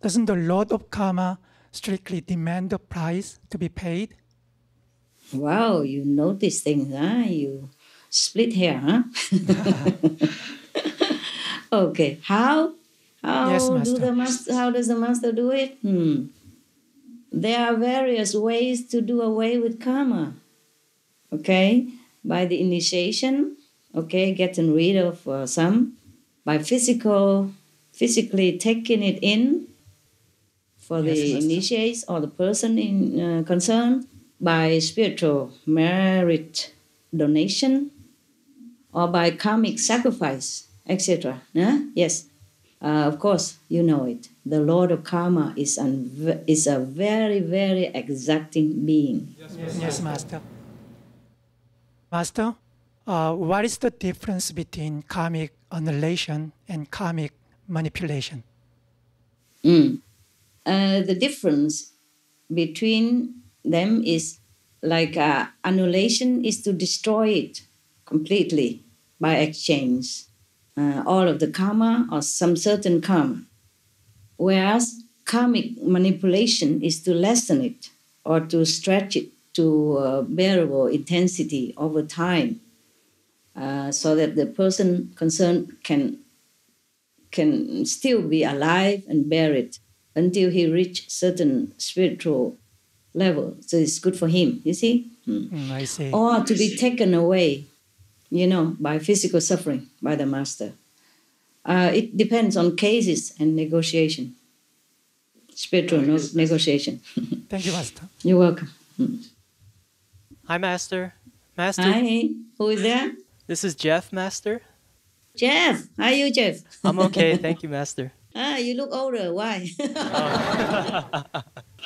Doesn't the Lord of Karma strictly demand the price to be paid? Wow, you notice things, huh? You split hair, huh? Okay. How Yes, Master. How does the master do it? There are various ways to do away with karma. Okay, by the initiation. Okay, getting rid of some. By physically taking it in for the initiates or the person in concern. By spiritual merit donation, or by karmic sacrifice, etc. Yes, of course, you know it. The Lord of Karma is a very, very exacting being. Yes, Master. Master, what is the difference between karmic annihilation and karmic manipulation? The difference between them is like annihilation is to destroy it completely by exchange, all of the karma or some certain karma. Whereas karmic manipulation is to lessen it or to stretch it to bearable intensity over time, so that the person concerned can still be alive and bear it until he reach certain spiritual level. So it's good for him, you see? I see. Or to be taken away, by physical suffering by the master. It depends on cases and negotiation, spiritual negotiation. Thank you, Master. You're welcome. Hi, Master. Master. Hi, who is there? This is Jeff, Master. Jeff, how are you, Jeff? I'm okay, thank you, Master. You look older. Why?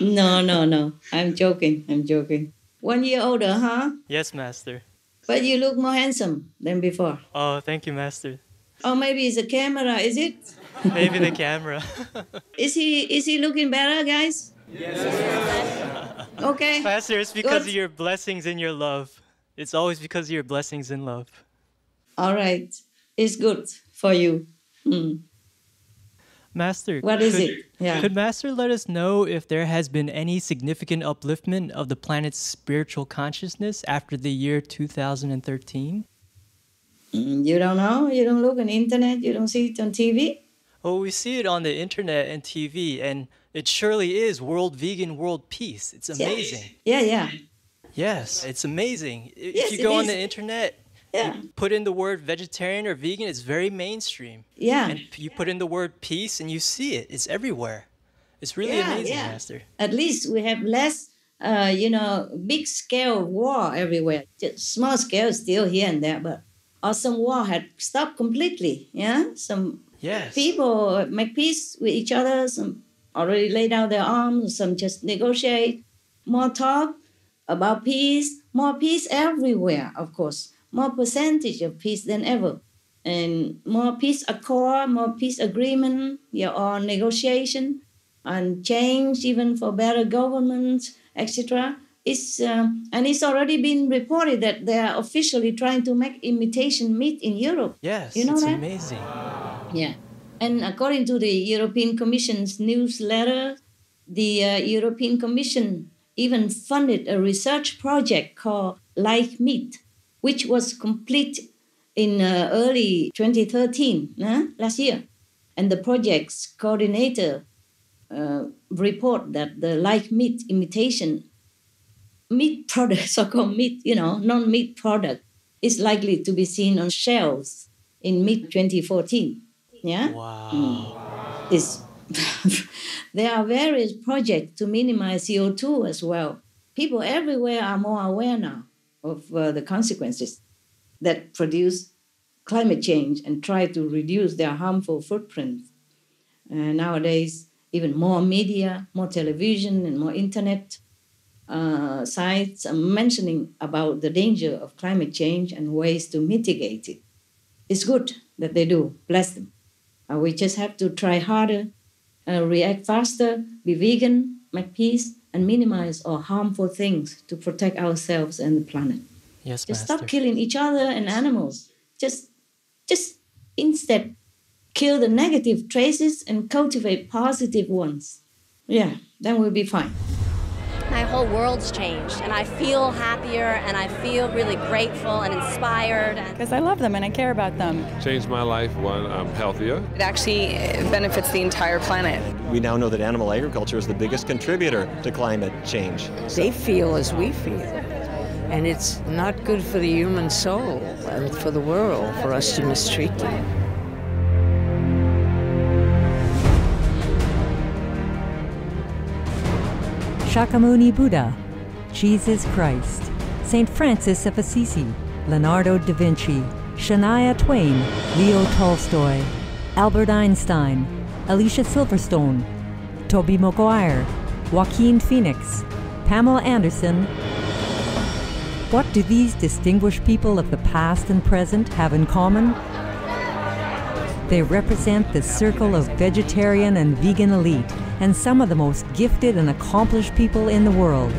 No. I'm joking. 1 year older, huh? Yes, Master. But you look more handsome than before. Oh, thank you, Master. Or maybe it's a camera, is it? Maybe the camera. Is he looking better, guys? Yes. Okay. Master, it's because of your blessings and your love. It's always because of your blessings and love. All right. It's good for you. Master, what is it? Yeah. Could Master let us know if there has been any significant upliftment of the planet's spiritual consciousness after the year 2013? You don't know? You don't look on the internet? You don't see it on TV? Oh, we see it on the internet and TV, and it surely is world vegan, world peace. It's amazing. Yeah. Yes, it's amazing. Yes, if you go on the internet, you put in the word vegetarian or vegan, it's very mainstream. Yeah. And you put in the word peace and you see it. It's everywhere. It's really amazing, Master. At least we have less, big scale war everywhere. Just small scale still here and there, but some war had stopped completely. Yeah. Some people make peace with each other. Some already laid down their arms. Some just negotiate. More talk about peace. More peace everywhere, of course. More percentage of peace than ever. And more peace accord, more peace agreement, or negotiation and change even for better government, etc. And it's already been reported that they are officially trying to make imitation meat in Europe. Yes, you know it's that? amazing. Yeah. And according to the European Commission's newsletter, the European Commission even funded a research project called Like Meat, which was complete in early 2013, last year. And the project's coordinator report that the like meat imitation meat product, so-called meat, non-meat product, is likely to be seen on shelves in mid-2014. Yeah? Wow. There are various projects to minimize CO2 as well. People everywhere are more aware now of the consequences that produce climate change and try to reduce their harmful footprint. Nowadays, even more media, more television, and more internet sites are mentioning about the danger of climate change and ways to mitigate it. It's good that they do. Bless them. We just have to try harder, react faster, be vegan, make peace, and minimize all harmful things to protect ourselves and the planet. Yes, Just Master. stop killing each other and animals. Just instead kill the negative traces and cultivate positive ones. Yeah, then we'll be fine. My whole world's changed, and I feel happier, and I feel really grateful and inspired. Because I love them and I care about them. Changed my life. One, I'm healthier. It actually benefits the entire planet. We now know that animal agriculture is the biggest contributor to climate change. They feel as we feel, and it's not good for the human soul and for the world for us to mistreat them. Shakyamuni Buddha, Jesus Christ, St. Francis of Assisi, Leonardo da Vinci, Shania Twain, Leo Tolstoy, Albert Einstein, Alicia Silverstone, Tobey Maguire, Joaquin Phoenix, Pamela Anderson. What do these distinguished people of the past and present have in common? They represent the circle of vegetarian and vegan elite and some of the most gifted and accomplished people in the world.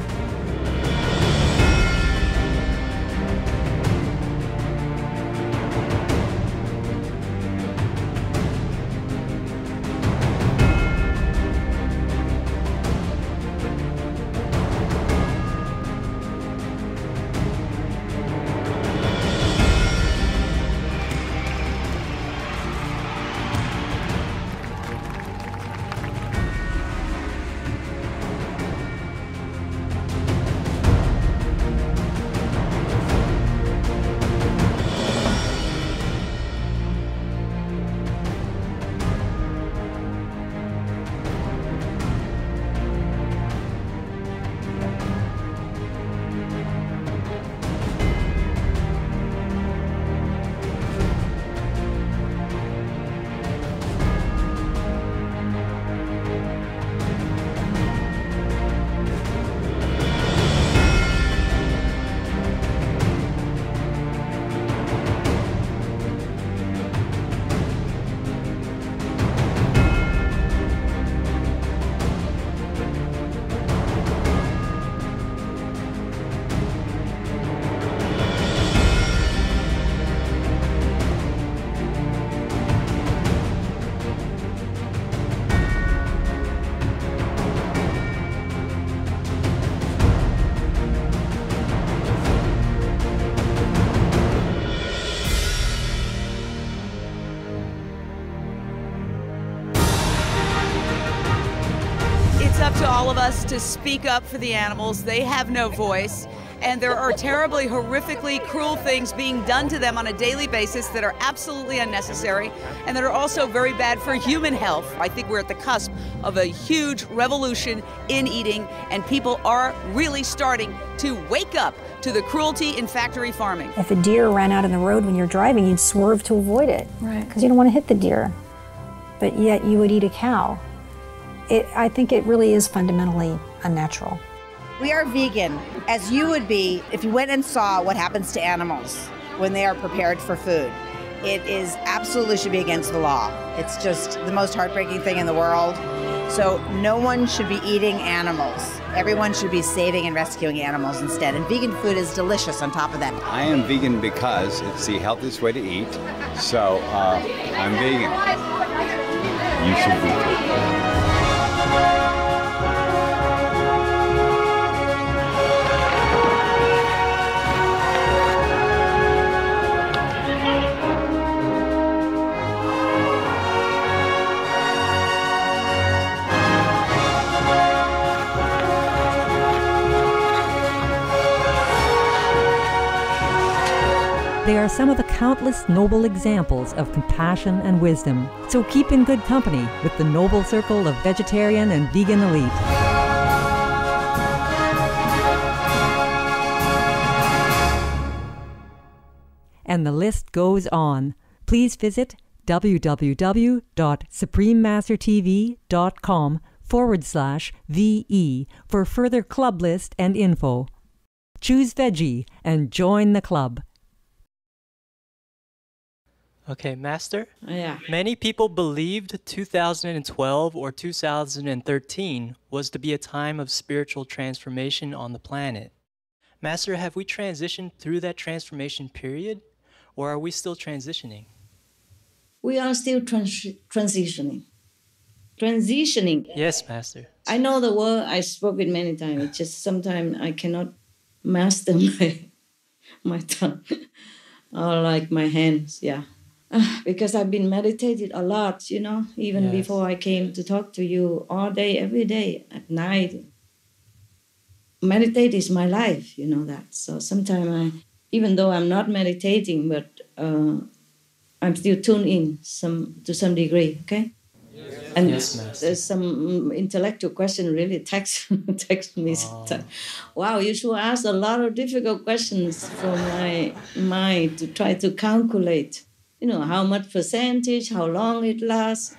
All of us to speak up for the animals. They have no voice, and there are terribly, horrifically cruel things being done to them on a daily basis that are absolutely unnecessary and that are also very bad for human health. I think we're at the cusp of a huge revolution in eating, and people are really starting to wake up to the cruelty in factory farming. If a deer ran out in the road when you're driving, you'd swerve to avoid it, right? Because you don't want to hit the deer, but yet you would eat a cow. I think it really is fundamentally unnatural. We are vegan, as you would be if you went and saw what happens to animals when they are prepared for food. It is absolutely should be against the law. It's just the most heartbreaking thing in the world. So no one should be eating animals. Everyone should be saving and rescuing animals instead. And vegan food is delicious on top of that. I am vegan because it's the healthiest way to eat. So I'm vegan. You should be too. They are some of the countless noble examples of compassion and wisdom. So keep in good company with the noble circle of vegetarian and vegan elite. And the list goes on. Please visit www.suprememastertv.com/VE for further club list and info. Choose veggie and join the club. Okay, Master? Yeah. Many people believed 2012 or 2013 was to be a time of spiritual transformation on the planet. Master, have we transitioned through that transformation period, or are we still transitioning? We are still transitioning. Transitioning. Yes, Master. I know the word, I spoke it many times. It's just sometimes I cannot master my tongue or like my hands, yeah. Because I've been meditating a lot, you know, even before I came to talk to you all day, every day, at night. Meditate is my life, you know that. So sometimes even though I'm not meditating, but I'm still tuned in to some degree, okay? Yes. And Yes, there's some intellectual question really text me. Wow, you should ask a lot of difficult questions for my mind to try to calculate. You know, how much percentage, how long it lasts.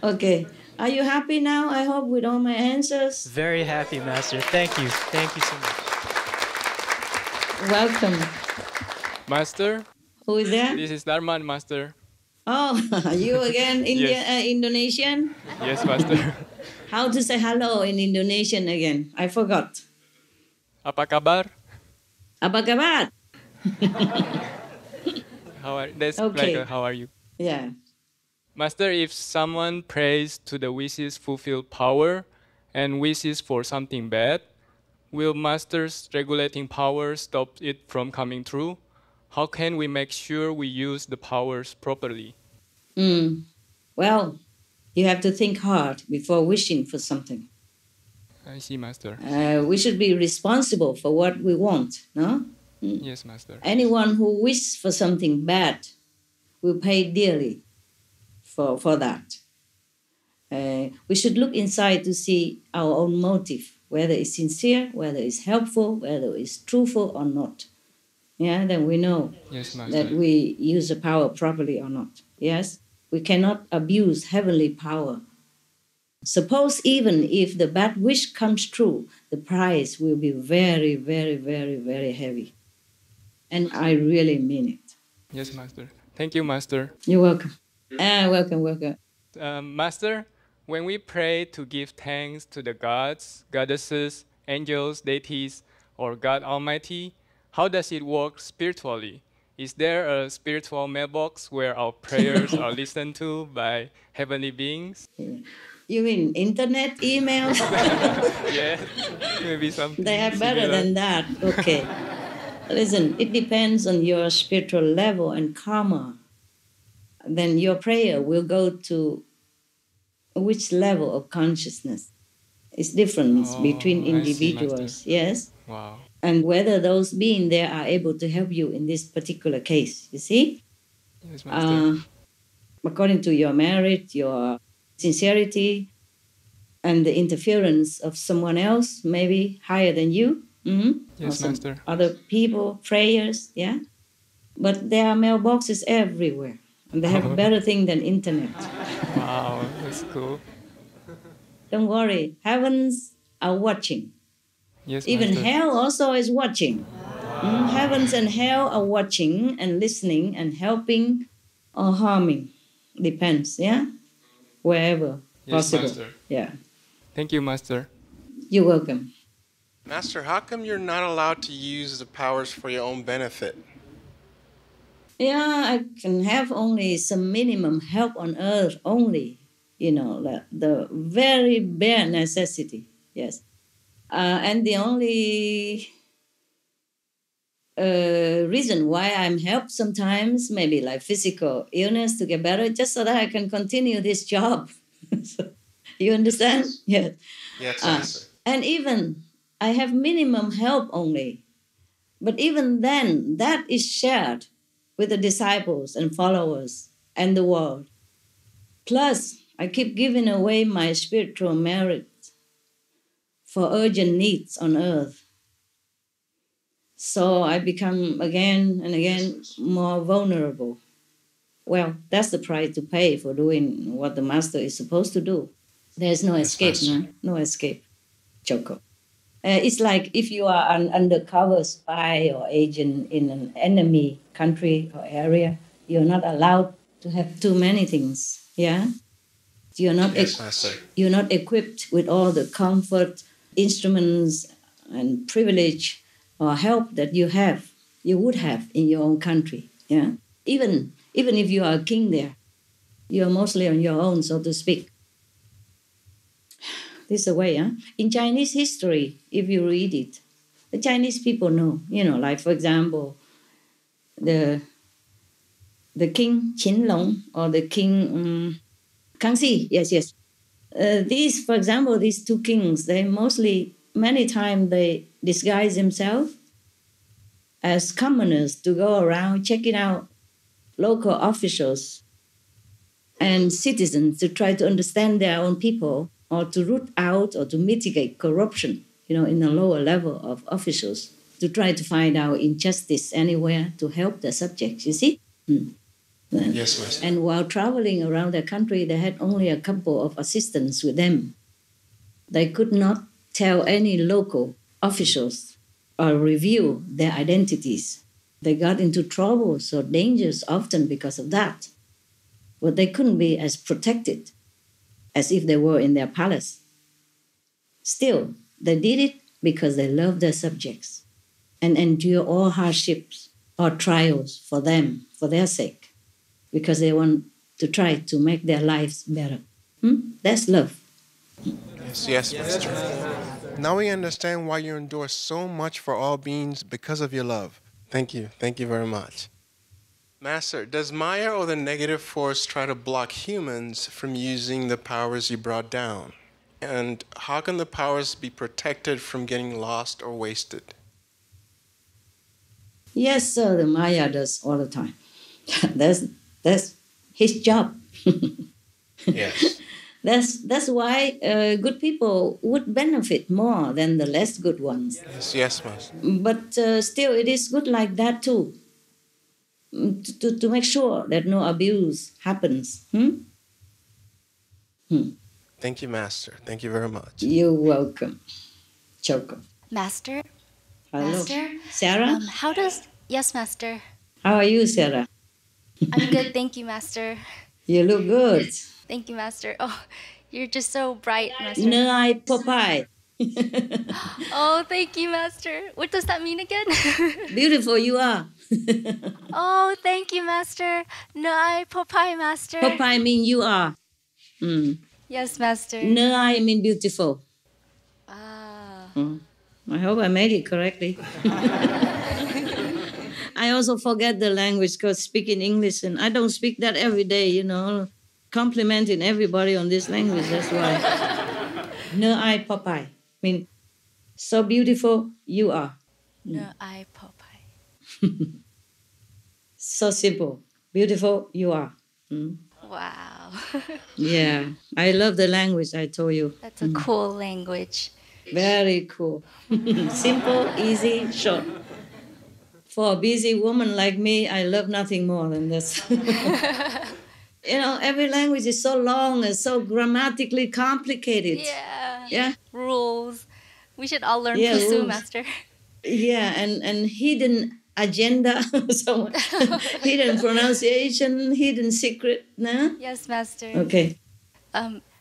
Okay. Are you happy now? I hope with all my answers. Very happy, Master. Thank you. Thank you so much. Welcome. Master? Who is there? This is Darman, Master. Oh, you again, Yes. Indonesian? Yes, Master. How to say hello in Indonesian again? I forgot. Apa kabar? Apa kabar? That's Okay. like how are you? Yeah. Master, if someone prays to the wishes fulfilled power and wishes for something bad, will Master's regulating power stop it from coming true? How can we make sure we use the powers properly? Well, you have to think hard before wishing for something. I see, Master. We should be responsible for what we want, no? Yes, Master. Anyone who wishes for something bad will pay dearly for that. We should look inside to see our own motive, whether it's sincere, whether it's helpful, whether it's truthful or not. Yeah, then we know that we use the power properly or not. Yes, we cannot abuse heavenly power. Suppose even if the bad wish comes true, the price will be very, very, very, very heavy. And I really mean it. Yes, Master. Thank you, Master. You're welcome. Welcome. Master, when we pray to give thanks to the gods, goddesses, angels, deities, or God Almighty, how does it work spiritually? Is there a spiritual mailbox where our prayers are listened to by heavenly beings? You mean internet emails? Yeah, maybe something. They are better than that. Okay. Listen, it depends on your spiritual level and karma. Then your prayer will go to which level of consciousness. It's different between individuals, yes? Wow. And whether those beings there are able to help you in this particular case, you see? Yes, Master. According to your merit, your sincerity, and the interference of someone else, maybe higher than you. Yes, Master. Other people, prayers, yeah? But there are mailboxes everywhere. And they have a better thing than internet. Wow, that's cool. Don't worry, heavens are watching. Yes, Even Master. hell also is watching. Heavens and hell are watching and listening and helping or harming. Depends, yeah? Wherever possible. Master. Yeah. Thank you, Master. You're welcome. Master, how come you're not allowed to use the powers for your own benefit? Yeah, I can have only some minimum help on earth only. You know, the very bare necessity, yes. And the only reason why I'm helped sometimes, maybe like physical illness to get better, just so that I can continue this job. You understand? Yes. Yes, Master. And even I have minimum help only. But even then, that is shared with the disciples and followers and the world. Plus, I keep giving away my spiritual merit for urgent needs on earth. So I become again and again more vulnerable. Well, that's the price to pay for doing what the Master is supposed to do. There's no escape, no escape, Choco. It's like if you are an undercover spy or agent in an enemy country or area, You're not allowed to have too many things. Yeah? You're not, you're not equipped with all the comfort, instruments, and privilege or help that you would have in your own country. Yeah? Even if you are a king there, you're mostly on your own, so to speak. This is the way, huh? In Chinese history, if you read it, the Chinese people know, like, for example, the king Qinlong or the king Kangxi, yes. These, for example, these two kings, many times they disguise themselves as commoners to go around checking out local officials and citizens to try to understand their own people or to root out or to mitigate corruption, in the lower level of officials, to try to find out injustice anywhere to help the subjects, you see? Yes, Master. And while traveling around the country, they had only a couple of assistants with them. They could not tell any local officials or reveal their identities. They got into troubles or dangers often because of that. But they couldn't be as protected as if they were in their palace. Still, they did it because they loved their subjects and endure all hardships or trials for them, for their sake, because they want to try to make their lives better. That's love. Yes, Master. Now we understand why you endure so much for all beings because of your love. Thank you. Thank you very much. Master, does Maya or the negative force try to block humans from using the powers you brought down? And how can the powers be protected from getting lost or wasted? Yes, sir, the Maya does all the time. That's his job. Yes. That's why good people would benefit more than the less good ones. Yes, Master. But still, it is good like that too, to make sure that no abuse happens. Thank you, Master. Thank you very much. You're welcome. Choco. Master? Hello. Master? Sarah? Yes, Master. How are you, Sarah? I'm good, thank you, Master. You look good. Thank you, Master. Oh, you're just so bright, Master. Nai Popeye. Oh, thank you, Master. What does that mean again? Beautiful you are. Oh, thank you, Master. Nai Popeye, Master. Popeye mean you are. Yes, Master. Nai mean beautiful. Ah. I hope I made it correctly. I also forget the language because speaking English, and I don't speak that every day, complimenting everybody on this language, that's why. Nai Popeye mean so beautiful you are. Nai Popeye. So simple. Beautiful you are. Wow. Yeah, I love the language, I told you. That's a cool language. Very cool. Simple, easy, short. For a busy woman like me, I love nothing more than this. Every language is so long and so grammatically complicated. Yeah. Rules. We should all learn Pusu, rules. Master. Yeah, and hidden agenda, hidden pronunciation, hidden secret, no? Yes, Master. Okay.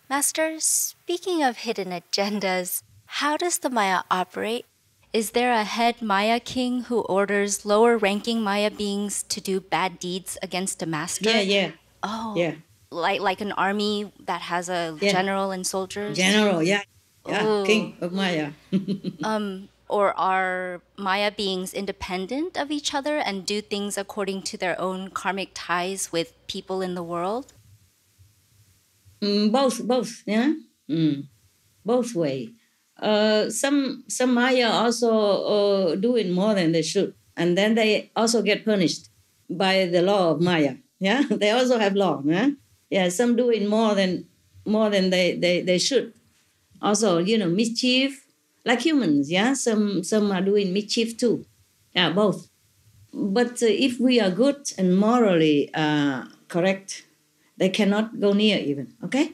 Master, speaking of hidden agendas, how does the Maya operate? Is there a head Maya king who orders lower-ranking Maya beings to do bad deeds against a master? Yeah. Oh. Yeah. Like an army that has a general and soldiers? General, yeah. Yeah, king of Maya. Or are Maya beings independent of each other and do things according to their own karmic ties with people in the world? Both, yeah. Both way. Some Maya also doing more than they should, and then they also get punished by the law of Maya. Yeah, they also have law. Yeah, some doing more than they should. Also, mischief. Like humans, yeah, some are doing mischief too. Yeah, both. But if we are good and morally correct, they cannot go near even, okay?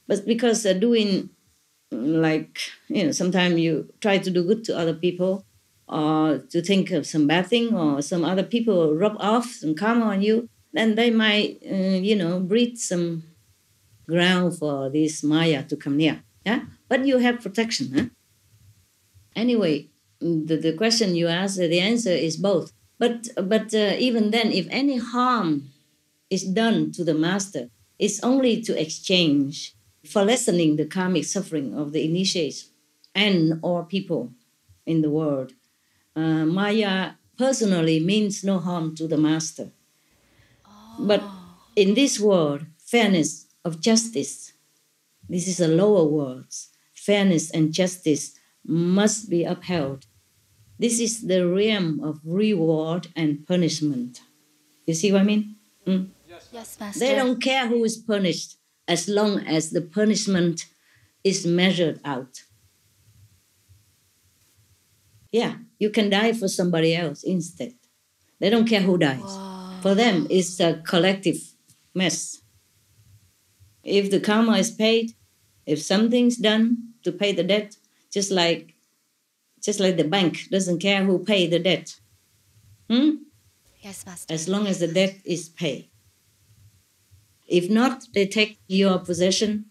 But because doing, sometimes you try to do good to other people or to think of some bad thing or some other people rub off some karma on you, then they might, breed some ground for this Maya to come near. Yeah, but you have protection. Huh? Anyway, the question you asked, the answer is both. But even then, if any harm is done to the master, it's only to exchange for lessening the karmic suffering of the initiates and or people in the world. Maya personally means no harm to the master. But in this world, fairness of justice, this is a lower world, fairness and justice must be upheld. This is the realm of reward and punishment. You see what I mean? Yes, Master. They don't care who is punished as long as the punishment is measured out. Yeah, you can die for somebody else instead. They don't care who dies. Wow. For them, it's a collective mess. If the karma is paid, if something's done to pay the debt, just like the bank doesn't care who paid the debt. Yes, Master. As long as the debt is paid. If not, they take your possession,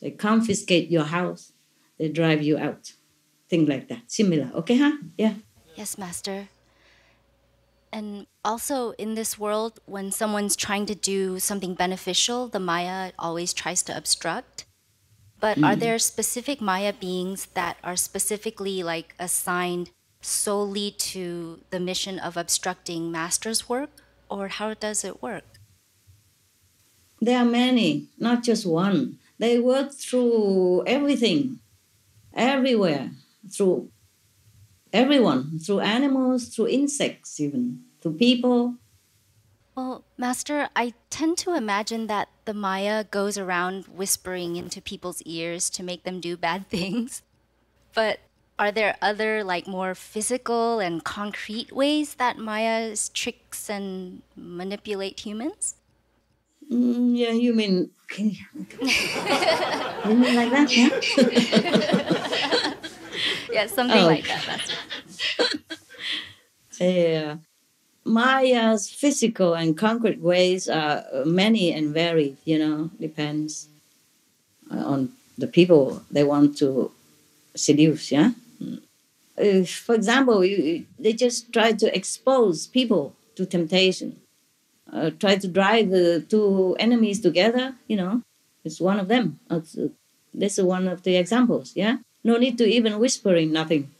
they confiscate your house, they drive you out. Things like that. Similar. Okay, huh? Yeah. Yes, Master. And also in this world, when someone's trying to do something beneficial, the Maya always tries to obstruct. But are there specific Maya beings that are specifically like assigned solely to the mission of obstructing Master's work? Or how does it work? There are many, not just one. They work through everything, everywhere, through everyone, through animals, through insects even, through people. Well, Master, I tend to imagine that the Maya goes around whispering into people's ears to make them do bad things. But are there other, like, more physical and concrete ways that Mayas tricks and manipulate humans? Yeah, you mean like that? Yeah, yeah, something like that. Master. Yeah. Maya's physical and concrete ways are many and varied, depends on the people they want to seduce, yeah? For example, they just try to expose people to temptation, try to drive the two enemies together, it's one of them. This is one of the examples, yeah? No need to even whispering, nothing.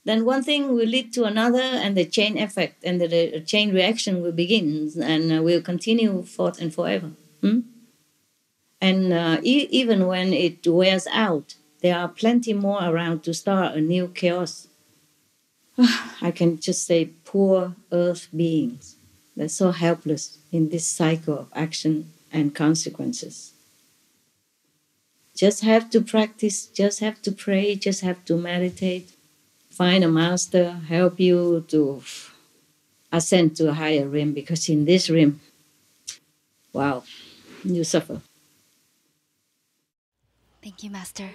Then one thing will lead to another, and the chain effect and the chain reaction will begin and will continue forth and forever. And even when it wears out, there are plenty more around to start a new chaos. I can just say poor earth beings. They're so helpless in this cycle of action and consequences. Just have to practice, just have to pray, just have to meditate. Find a master, help you to ascend to a higher realm, because in this realm, wow, you suffer. Thank you, Master.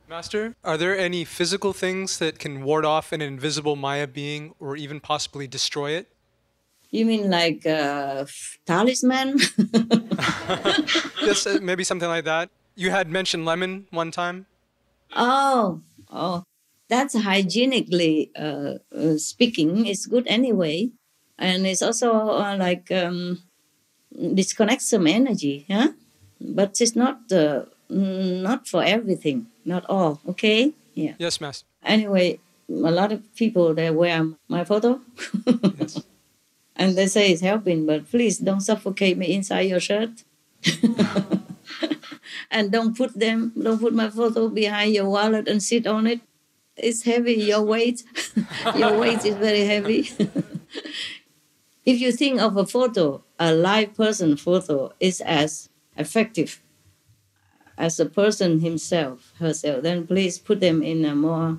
Master, are there any physical things that can ward off an invisible Maya being or even possibly destroy it? You mean like talisman? Yes, maybe something like that. You had mentioned lemon one time. Oh, that's hygienically speaking. It's good anyway. And it's also disconnects some energy, huh? But it's not for everything, not all, okay? Yeah. Yes, Master. Anyway, a lot of people, they wear my photo. Yes. And they say it's helping, but please don't suffocate me inside your shirt. And don't put my photo behind your wallet and sit on it. It's heavy, your weight. Your weight is very heavy. If you think of a photo, a live person photo is as effective as a person himself, herself, then please put them in a more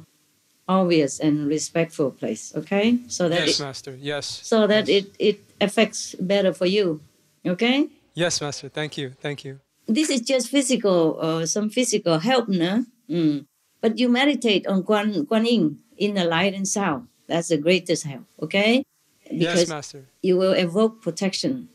obvious and respectful place, okay? So that yes, Master, yes. So that it affects better for you, okay? Yes, Master, thank you, thank you. This is just physical, some physical help, no? But you meditate on Guan Yin in the light and sound. That's the greatest help, okay? Because yes, Master. You will evoke protection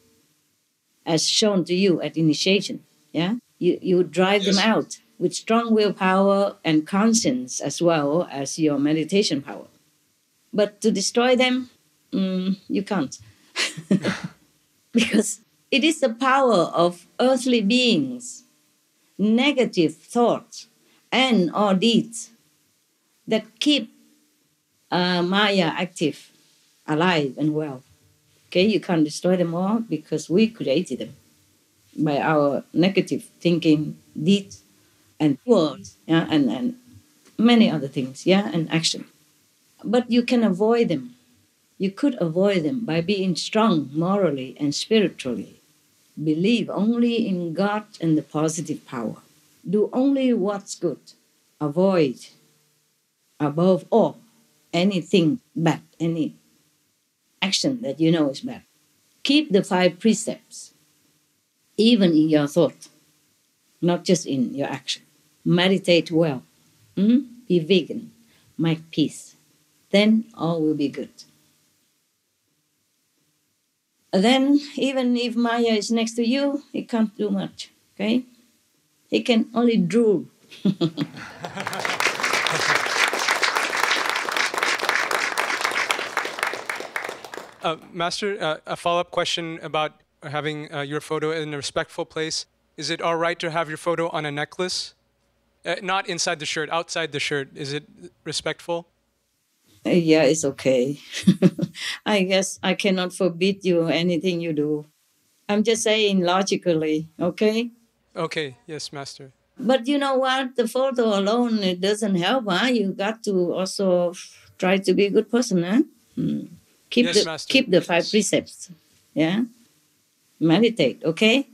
as shown to you at initiation, yeah? You drive them out with strong willpower and conscience as well as your meditation power. But to destroy them, you can't. Because it is the power of earthly beings, negative thoughts and or deeds that keep Maya active, alive and well. Okay, you can't destroy them all because we created them by our negative thinking, deeds, and words, yeah, and many other things, yeah, and action. But you can avoid them. You could avoid them by being strong morally and spiritually. Believe only in God and the positive power. Do only what's good. Avoid, above all, anything bad, any action that you know is bad. Keep the 5 precepts, even in your thought, not just in your action. Meditate well. Be vegan. Make peace. Then all will be good. Then, even if Maya is next to you, he can't do much, okay? He can only drool. Master, a follow-up question about having your photo in a respectful place. Is it all right to have your photo on a necklace? Not inside the shirt, outside the shirt. Is it respectful? Yeah, it's okay. I guess I cannot forbid you anything you do. I'm just saying logically, okay? Okay, yes, Master. But you know what? The photo alone, it doesn't help, huh? You got to also try to be a good person, huh? Keep the 5 precepts, yeah? Meditate, okay?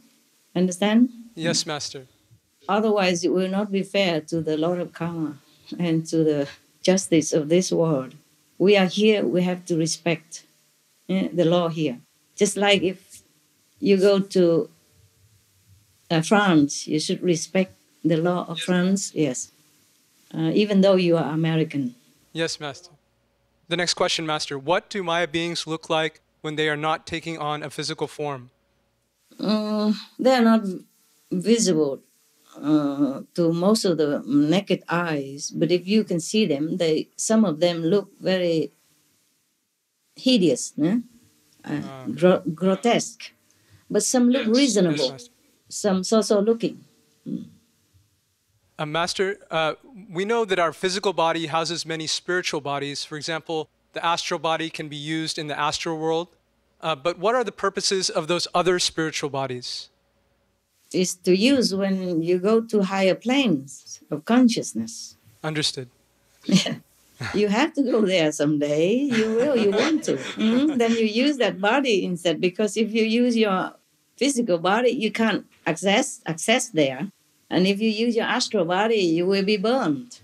Understand? Yes, Master. Otherwise, it will not be fair to the Lord of Karma and to the justice of this world. We are here, we have to respect the law here. Just like if you go to France, you should respect the law of France, yes. Even though you are American. Yes, Master. The next question, Master. What do Maya beings look like when they are not taking on a physical form? They are not visible to most of the naked eyes, but if you can see them, some of them look very hideous, grotesque, but some look reasonable, some so-so looking. Master, we know that our physical body houses many spiritual bodies. For example, the astral body can be used in the astral world. But what are the purposes of those other spiritual bodies? Is to use when you go to higher planes of consciousness. Understood. You have to go there someday. You will, you want to. Then you use that body instead, because if you use your physical body, you can't access there. And if you use your astral body, you will be burned.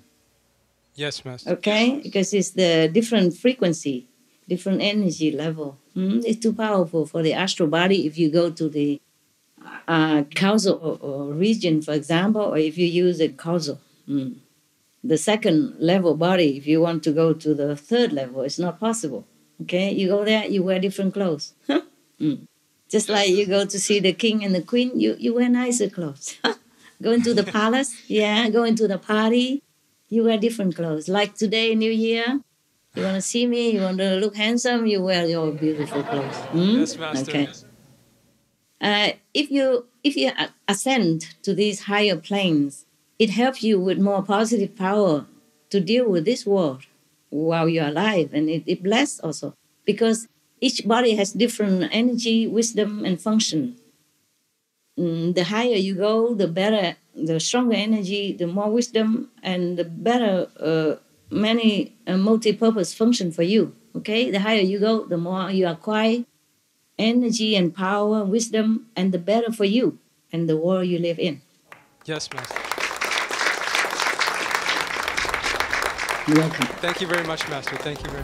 Yes, Master. Okay? Because it's the different frequency, different energy level. It's too powerful for the astral body if you go to the causal or region, for example, or if you use a causal. The second level body, if you want to go to the third level, it's not possible. Okay? You go there, you wear different clothes. Just like you go to see the king and the queen, you wear nicer clothes. Go into the palace, go into the party, you wear different clothes. Like today, New Year, you want to see me, you want to look handsome, you wear your beautiful clothes. Yes, Master. Okay. If you ascend to these higher planes, it helps you with more positive power to deal with this world while you're alive, and it blesses also, because each body has different energy, wisdom, and function. The higher you go, the better, the stronger energy, the more wisdom, and the better many multi-purpose function for you. Okay, the higher you go, the more you acquire energy and power, wisdom, and the better for you and the world you live in. Yes, Master. You're welcome. Thank you very much, Master. Thank you very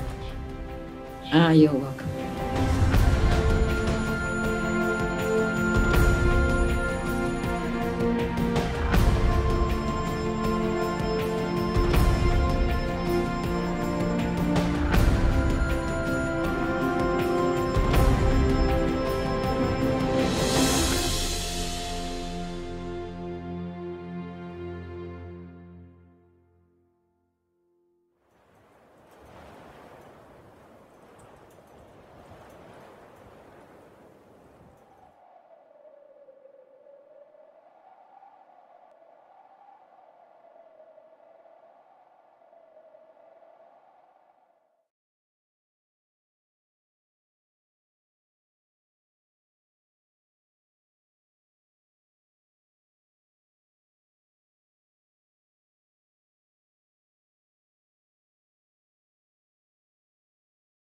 much. You're welcome.